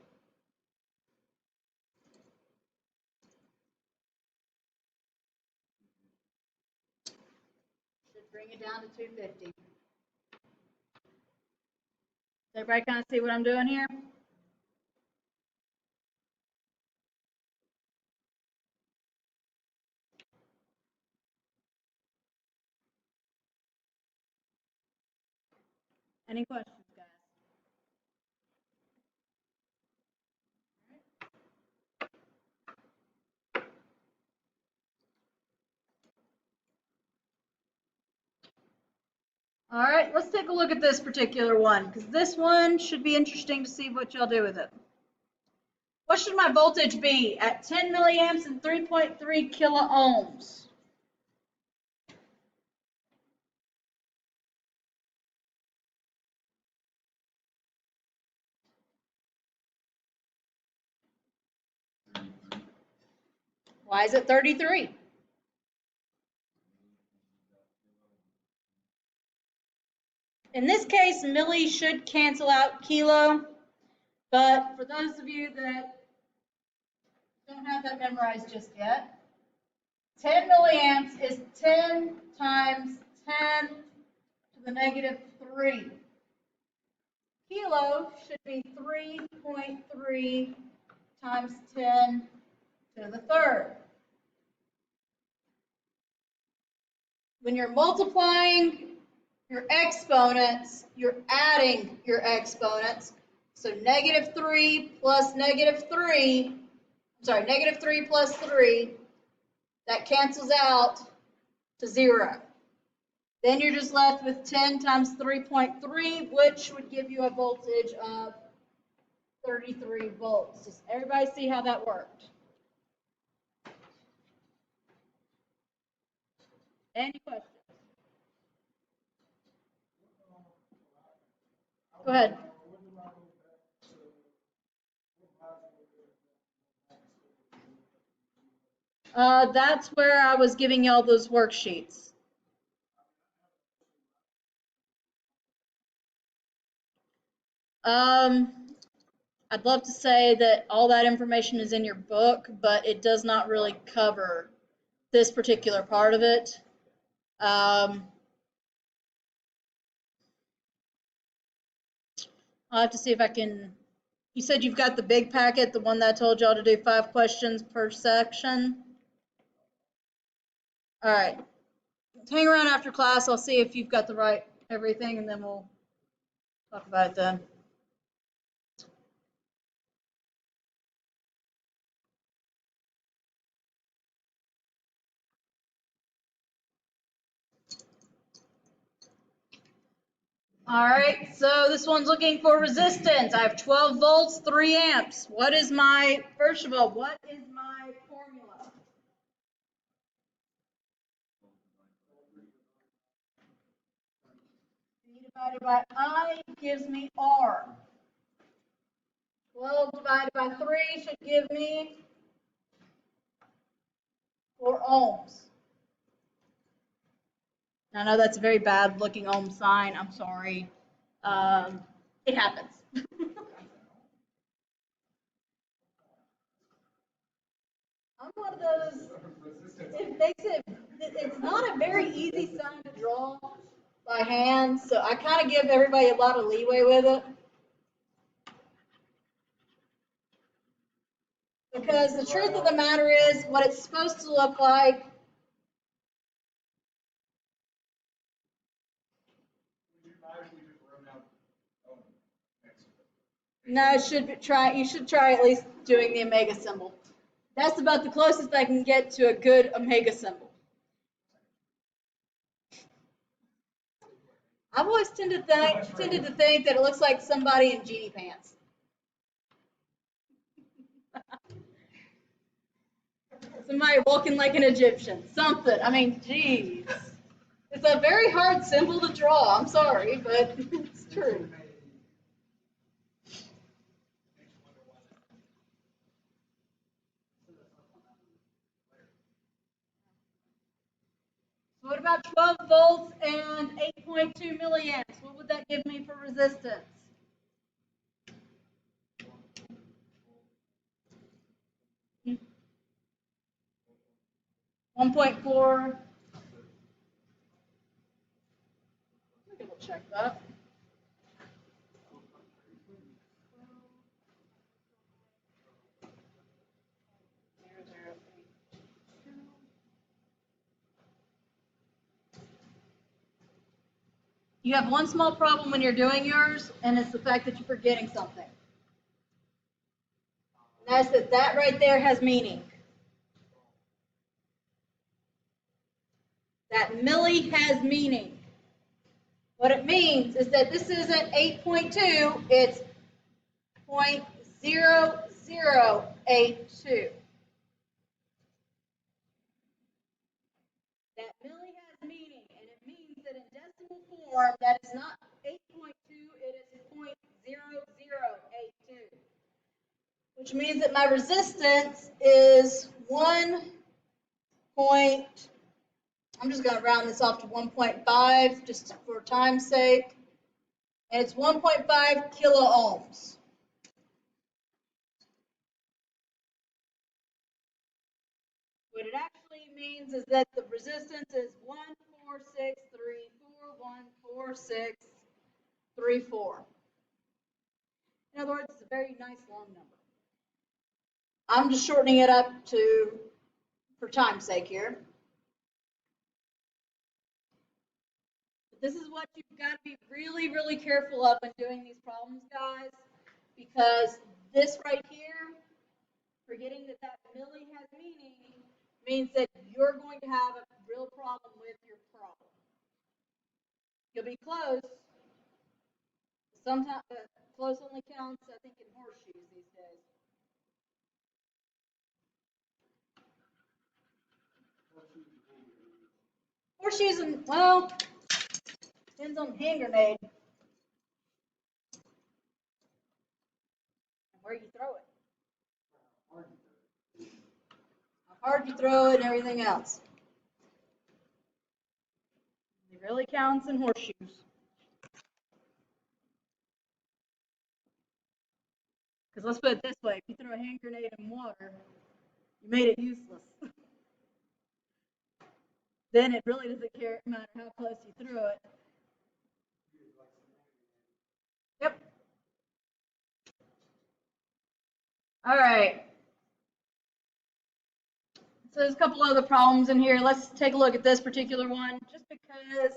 Should bring it down to 250. Does everybody kind of see what I'm doing here? Any questions, guys? All right, let's take a look at this particular one, because this one should be interesting to see what y'all do with it. What should my voltage be at 10 milliamps and 3.3 kilo ohms? Why is it 33? In this case, milli should cancel out kilo, but for those of you that don't have that memorized just yet, 10 milliamps is 10 times 10 to the negative 3. Kilo should be 3.3 times 10 to the third. When you're multiplying your exponents, you're adding your exponents. So negative 3 plus negative 3, negative 3 plus 3, that cancels out to 0. Then you're just left with 10 times 3.3, which would give you a voltage of 33 volts. Does everybody see how that worked? Any questions? Go ahead. That's where I was giving y'all those worksheets. I'd love to say that all that information is in your book, but it does not really cover this particular part of it. I'll have to see if I can. You said you've got the big packet, the one that I told y'all to do 5 questions per section. All right. Hang around after class. I'll see if you've got the right everything, and then we'll talk about it then. All right, so this one's looking for resistance. I have 12 volts, 3 amps. What is my, first of all, what is my formula? V divided by I gives me R. 12 divided by 3 should give me 4 ohms. I know that's a very bad looking ohm sign. I'm sorry. It happens. I'm one of those, it makes it, it's not a very easy sign to draw by hand, so I kind of give everybody a lot of leeway with it. Because the truth of the matter is, what it's supposed to look like, no, you should try at least doing the omega symbol. That's about the closest I can get to a good omega symbol. I've always tended to think that it looks like somebody in genie pants. Somebody walking like an Egyptian. Something. I mean, geez. It's a very hard symbol to draw. I'm sorry, but it's true. So what about 12 volts and 8.2 milliamps? What would that give me for resistance? 1.4. Let me double check that. You have one small problem when you're doing yours, and it's the fact that you're forgetting something. And that's that right there has meaning. That milli has meaning. What it means is that this isn't 8.2, it's 0.0082. That milli has meaning, and it means that in decimal form, that is not 8.2, it is 0.0082. Which means that my resistance is 1. I'm just going to round this off to 1.5 just for time's sake. And it's 1.5 kilo ohms. What it actually means is that the resistance is 14634, In other words, it's a very nice long number. I'm just shortening it up for time's sake here. This is what you've got to be really, really careful of when doing these problems, guys, because this right here, forgetting that that milli has meaning, means that you're going to have a real problem with your problem. You'll be close. Sometimes close only counts, I think, in horseshoes these days. Horseshoes, and well, depends on the hand grenade and where you throw it. How hard you throw it, and everything else. It really counts in horseshoes. Because let's put it this way, if you throw a hand grenade in water, you made it useless. Then it really doesn't matter how close you threw it. Yep. All right. So there's a couple other problems in here. Let's take a look at this particular one, just because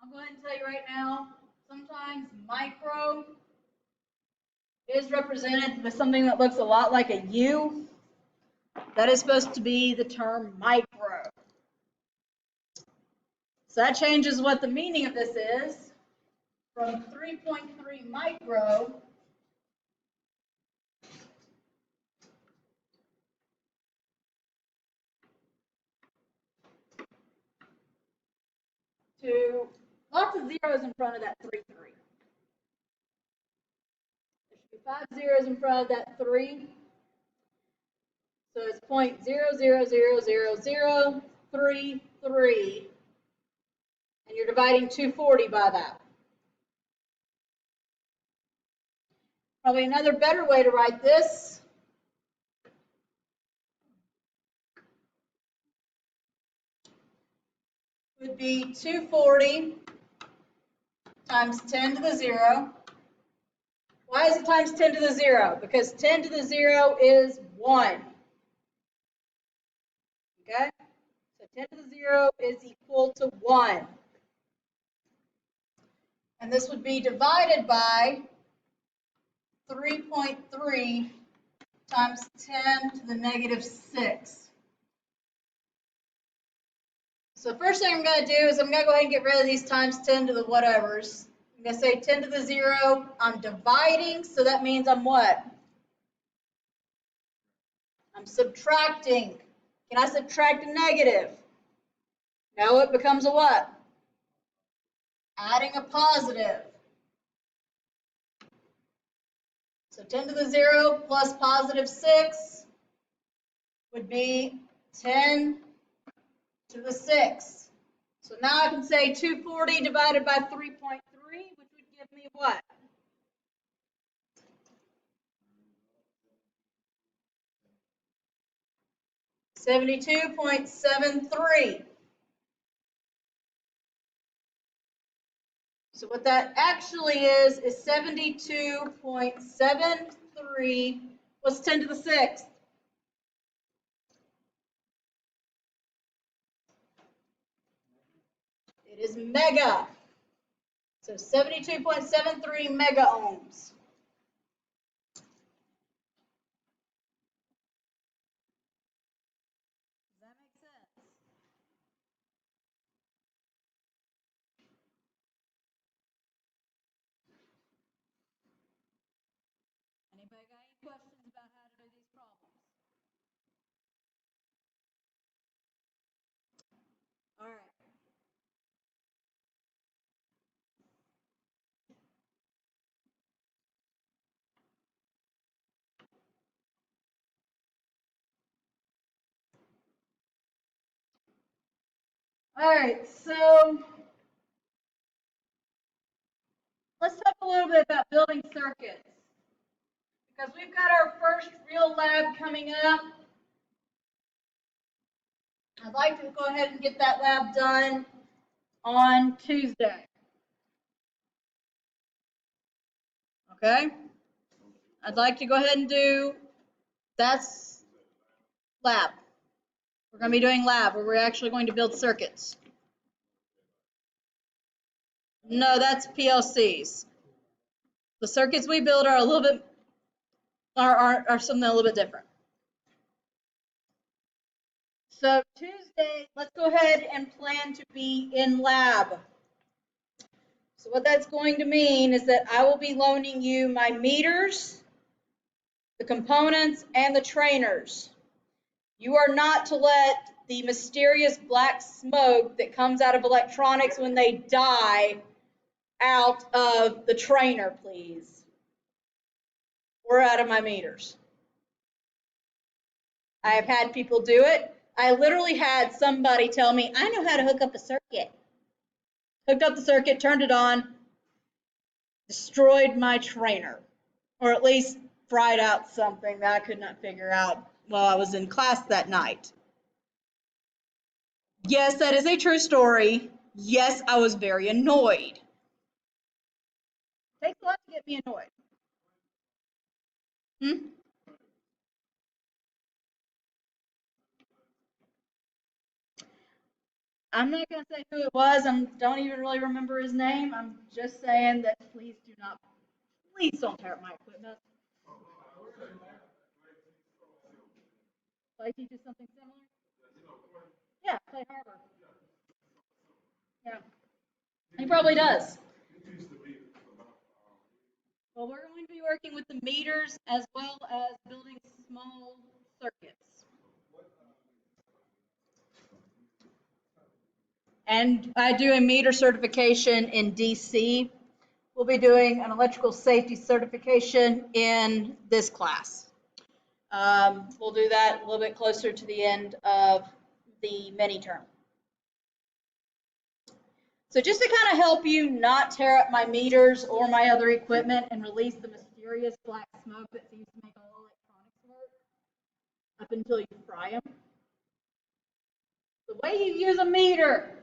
I'll go ahead and tell you right now, sometimes micro is represented with something that looks a lot like a U. That is supposed to be the term micro. So that changes what the meaning of this is from 3.3 micro to lots of zeros in front of that 3.3. There should be 5 zeros in front of that 3. So it's 0.000033, and you're dividing 240 by that. Probably another better way to write this would be 240 times 10 to the 0. Why is it times 10 to the 0? Because 10 to the 0 is 1. Okay? So 10 to the 0 is equal to 1. And this would be divided by 3.3 times 10 to the negative 6. So first thing I'm going to do is I'm going to go ahead and get rid of these times 10 to the whatevers. I'm going to say 10 to the 0. I'm dividing, so that means I'm what? I'm subtracting. Can I subtract a negative? No, it becomes a what? Adding a positive. So 10 to the 0 plus positive 6 would be 10 to the 6. So now I can say 240 divided by 3.3, which would give me what? 72.73. So what that actually is 72.73. What's 10 to the 6th? It is mega. So 72.73 mega ohms. Does that make sense? Anybody got any questions about how to do these problems? All right. All right, so let's talk a little bit about building circuits, because we've got our first real lab coming up. I'd like to go ahead and get that lab done on Tuesday. Okay? I'd like to go ahead and do, that's lab. We're going to be doing lab, where we're actually going to build circuits. No, that's PLCs. The circuits we build are a little bit, are something a little bit different. So Tuesday, let's go ahead and plan to be in lab. So what that's going to mean is that I will be loaning you my meters, the components, and the trainers. You are not to let the mysterious black smoke that comes out of electronics when they die out of the trainer, please, or out of my meters. I have had people do it. I literally had somebody tell me, I know how to hook up a circuit. Hooked up the circuit, turned it on, destroyed my trainer, or at least fried out something that I could not figure out while I was in class that night. Yes, that is a true story. Yes, I was very annoyed. It takes a lot to get me annoyed. Hmm? I'm not going to say who it was. I don't even really remember his name. I'm just saying that please do not, please don't tear up my equipment. Clay teaches something similar? Yeah, Clay Harbor. Yeah, he probably does. Well, we're going to be working with the meters as well as building small circuits. And I do a meter certification in DC. We'll be doing an electrical safety certification in this class. We'll do that a little bit closer to the end of the mini term. So just to kind of help you not tear up my meters or my other equipment and release the mysterious black smoke that seems to make all electronics work up until you fry them. The way you use a meter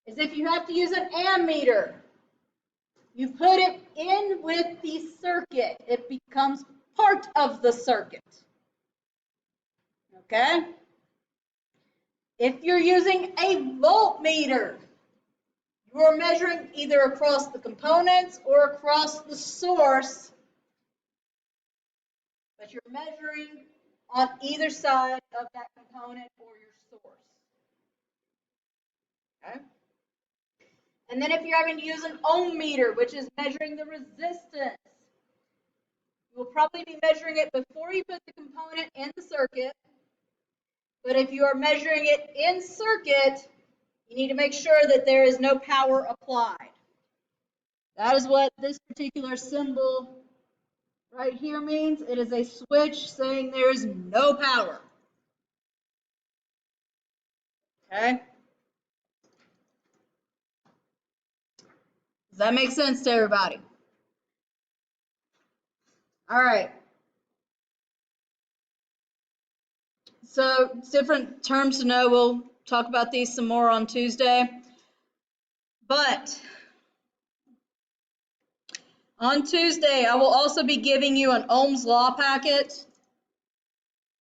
is if you have to use an ammeter. You put it in with the circuit. It becomes part of the circuit. Okay? If you're using a voltmeter, you are measuring either across the components or across the source, but you're measuring on either side of that component or your source. Okay? And then if you're having to use an ohm meter, which is measuring the resistance, you will probably be measuring it before you put the component in the circuit. But if you are measuring it in circuit, you need to make sure that there is no power applied. That is what this particular symbol right here means. It is a switch saying there is no power. Okay? Does that make sense to everybody? All right. So different terms to know. We'll talk about these some more on Tuesday. But on Tuesday, I will also be giving you an Ohm's Law packet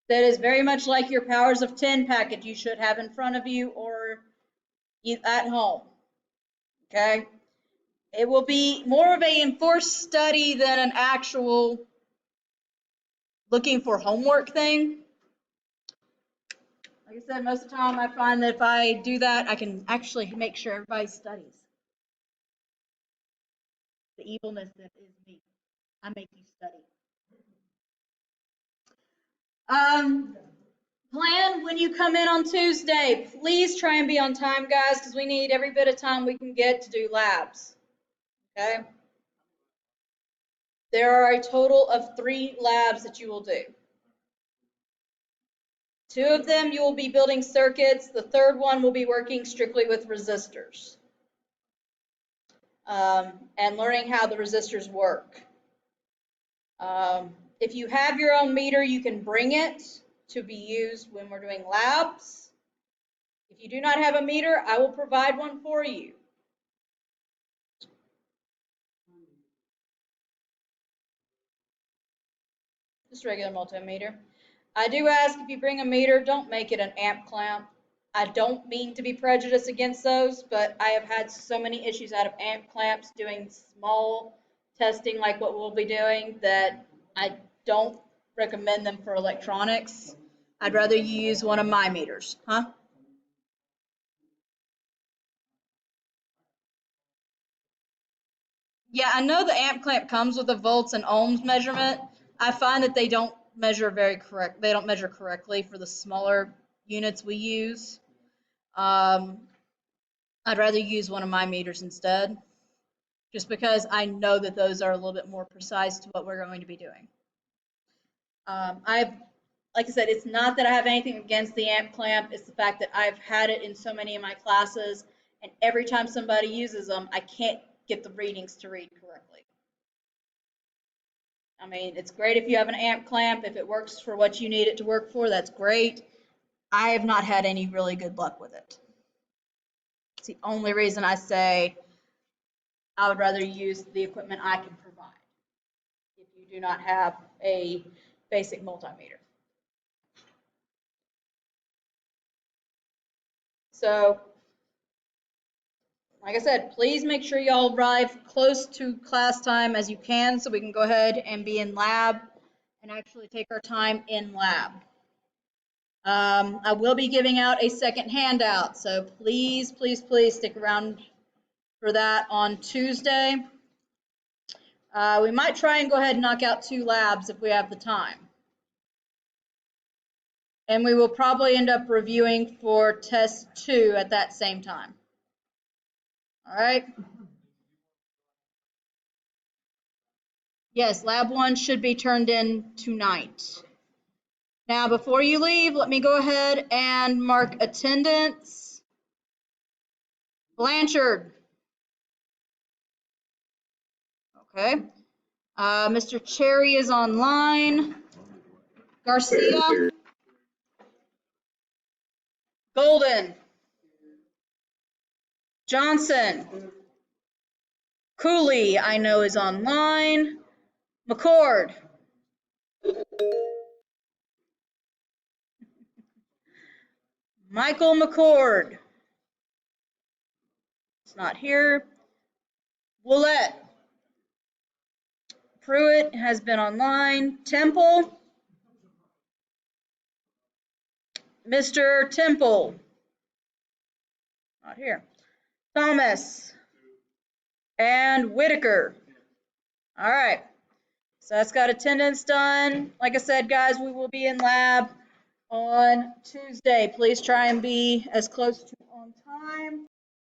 that is very much like your Powers of 10 packet you should have in front of you or at home. Okay? It will be more of an enforced study than an actual looking for homework thing. Like I said, most of the time I find that if I do that, I can actually make sure everybody studies. The evilness that is me. I make you study. Plan when you come in on Tuesday. Please try and be on time, guys, because we need every bit of time we can get to do labs. Okay? There are a total of 3 labs that you will do. 2 of them you will be building circuits. The third one will be working strictly with resistors and learning how the resistors work. If you have your own meter, you can bring it to be used when we're doing labs. If you do not have a meter, I will provide one for you. Just regular multimeter. I do ask if you bring a meter, don't make it an amp clamp. I don't mean to be prejudiced against those, but I have had so many issues out of amp clamps doing small testing like what we'll be doing that I don't recommend them for electronics. I'd rather you use one of my meters, huh? Yeah, I know the amp clamp comes with a volts and ohms measurement. I find that they don't measure they don't measure correctly for the smaller units we use. I'd rather use one of my meters instead, just because I know that those are a little bit more precise to what we're going to be doing. I've like I said, it's not that I have anything against the amp clamp. It's the fact that I've had it in so many of my classes, and every time somebody uses them, I can't get the readings to read correctly. I mean, it's great if you have an amp clamp. If it works for what you need it to work for, that's great. I have not had any really good luck with it. It's the only reason I say I would rather use the equipment I can provide if you do not have a basic multimeter. So, like I said, please make sure y'all arrive close to class time as you can so we can go ahead and be in lab and actually take our time in lab. I will be giving out a second handout, so please, please, please stick around for that on Tuesday. We might try and go ahead and knock out 2 labs if we have the time. And we will probably end up reviewing for test 2 at that same time. All right? Yes, lab 1 should be turned in tonight. Now, before you leave, let me go ahead and mark attendance. Blanchard. Okay. Mr. Cherry is online. Garcia. Golden. Johnson. Cooley, I know, is online. McCord. Michael McCord. It's not here. Willette. Pruitt has been online. Temple. Mr. Temple. Not here. Thomas. And Whitaker. All right. So that's got attendance done. Like I said, guys, we will be in lab on Tuesday. Please try and be as close to on time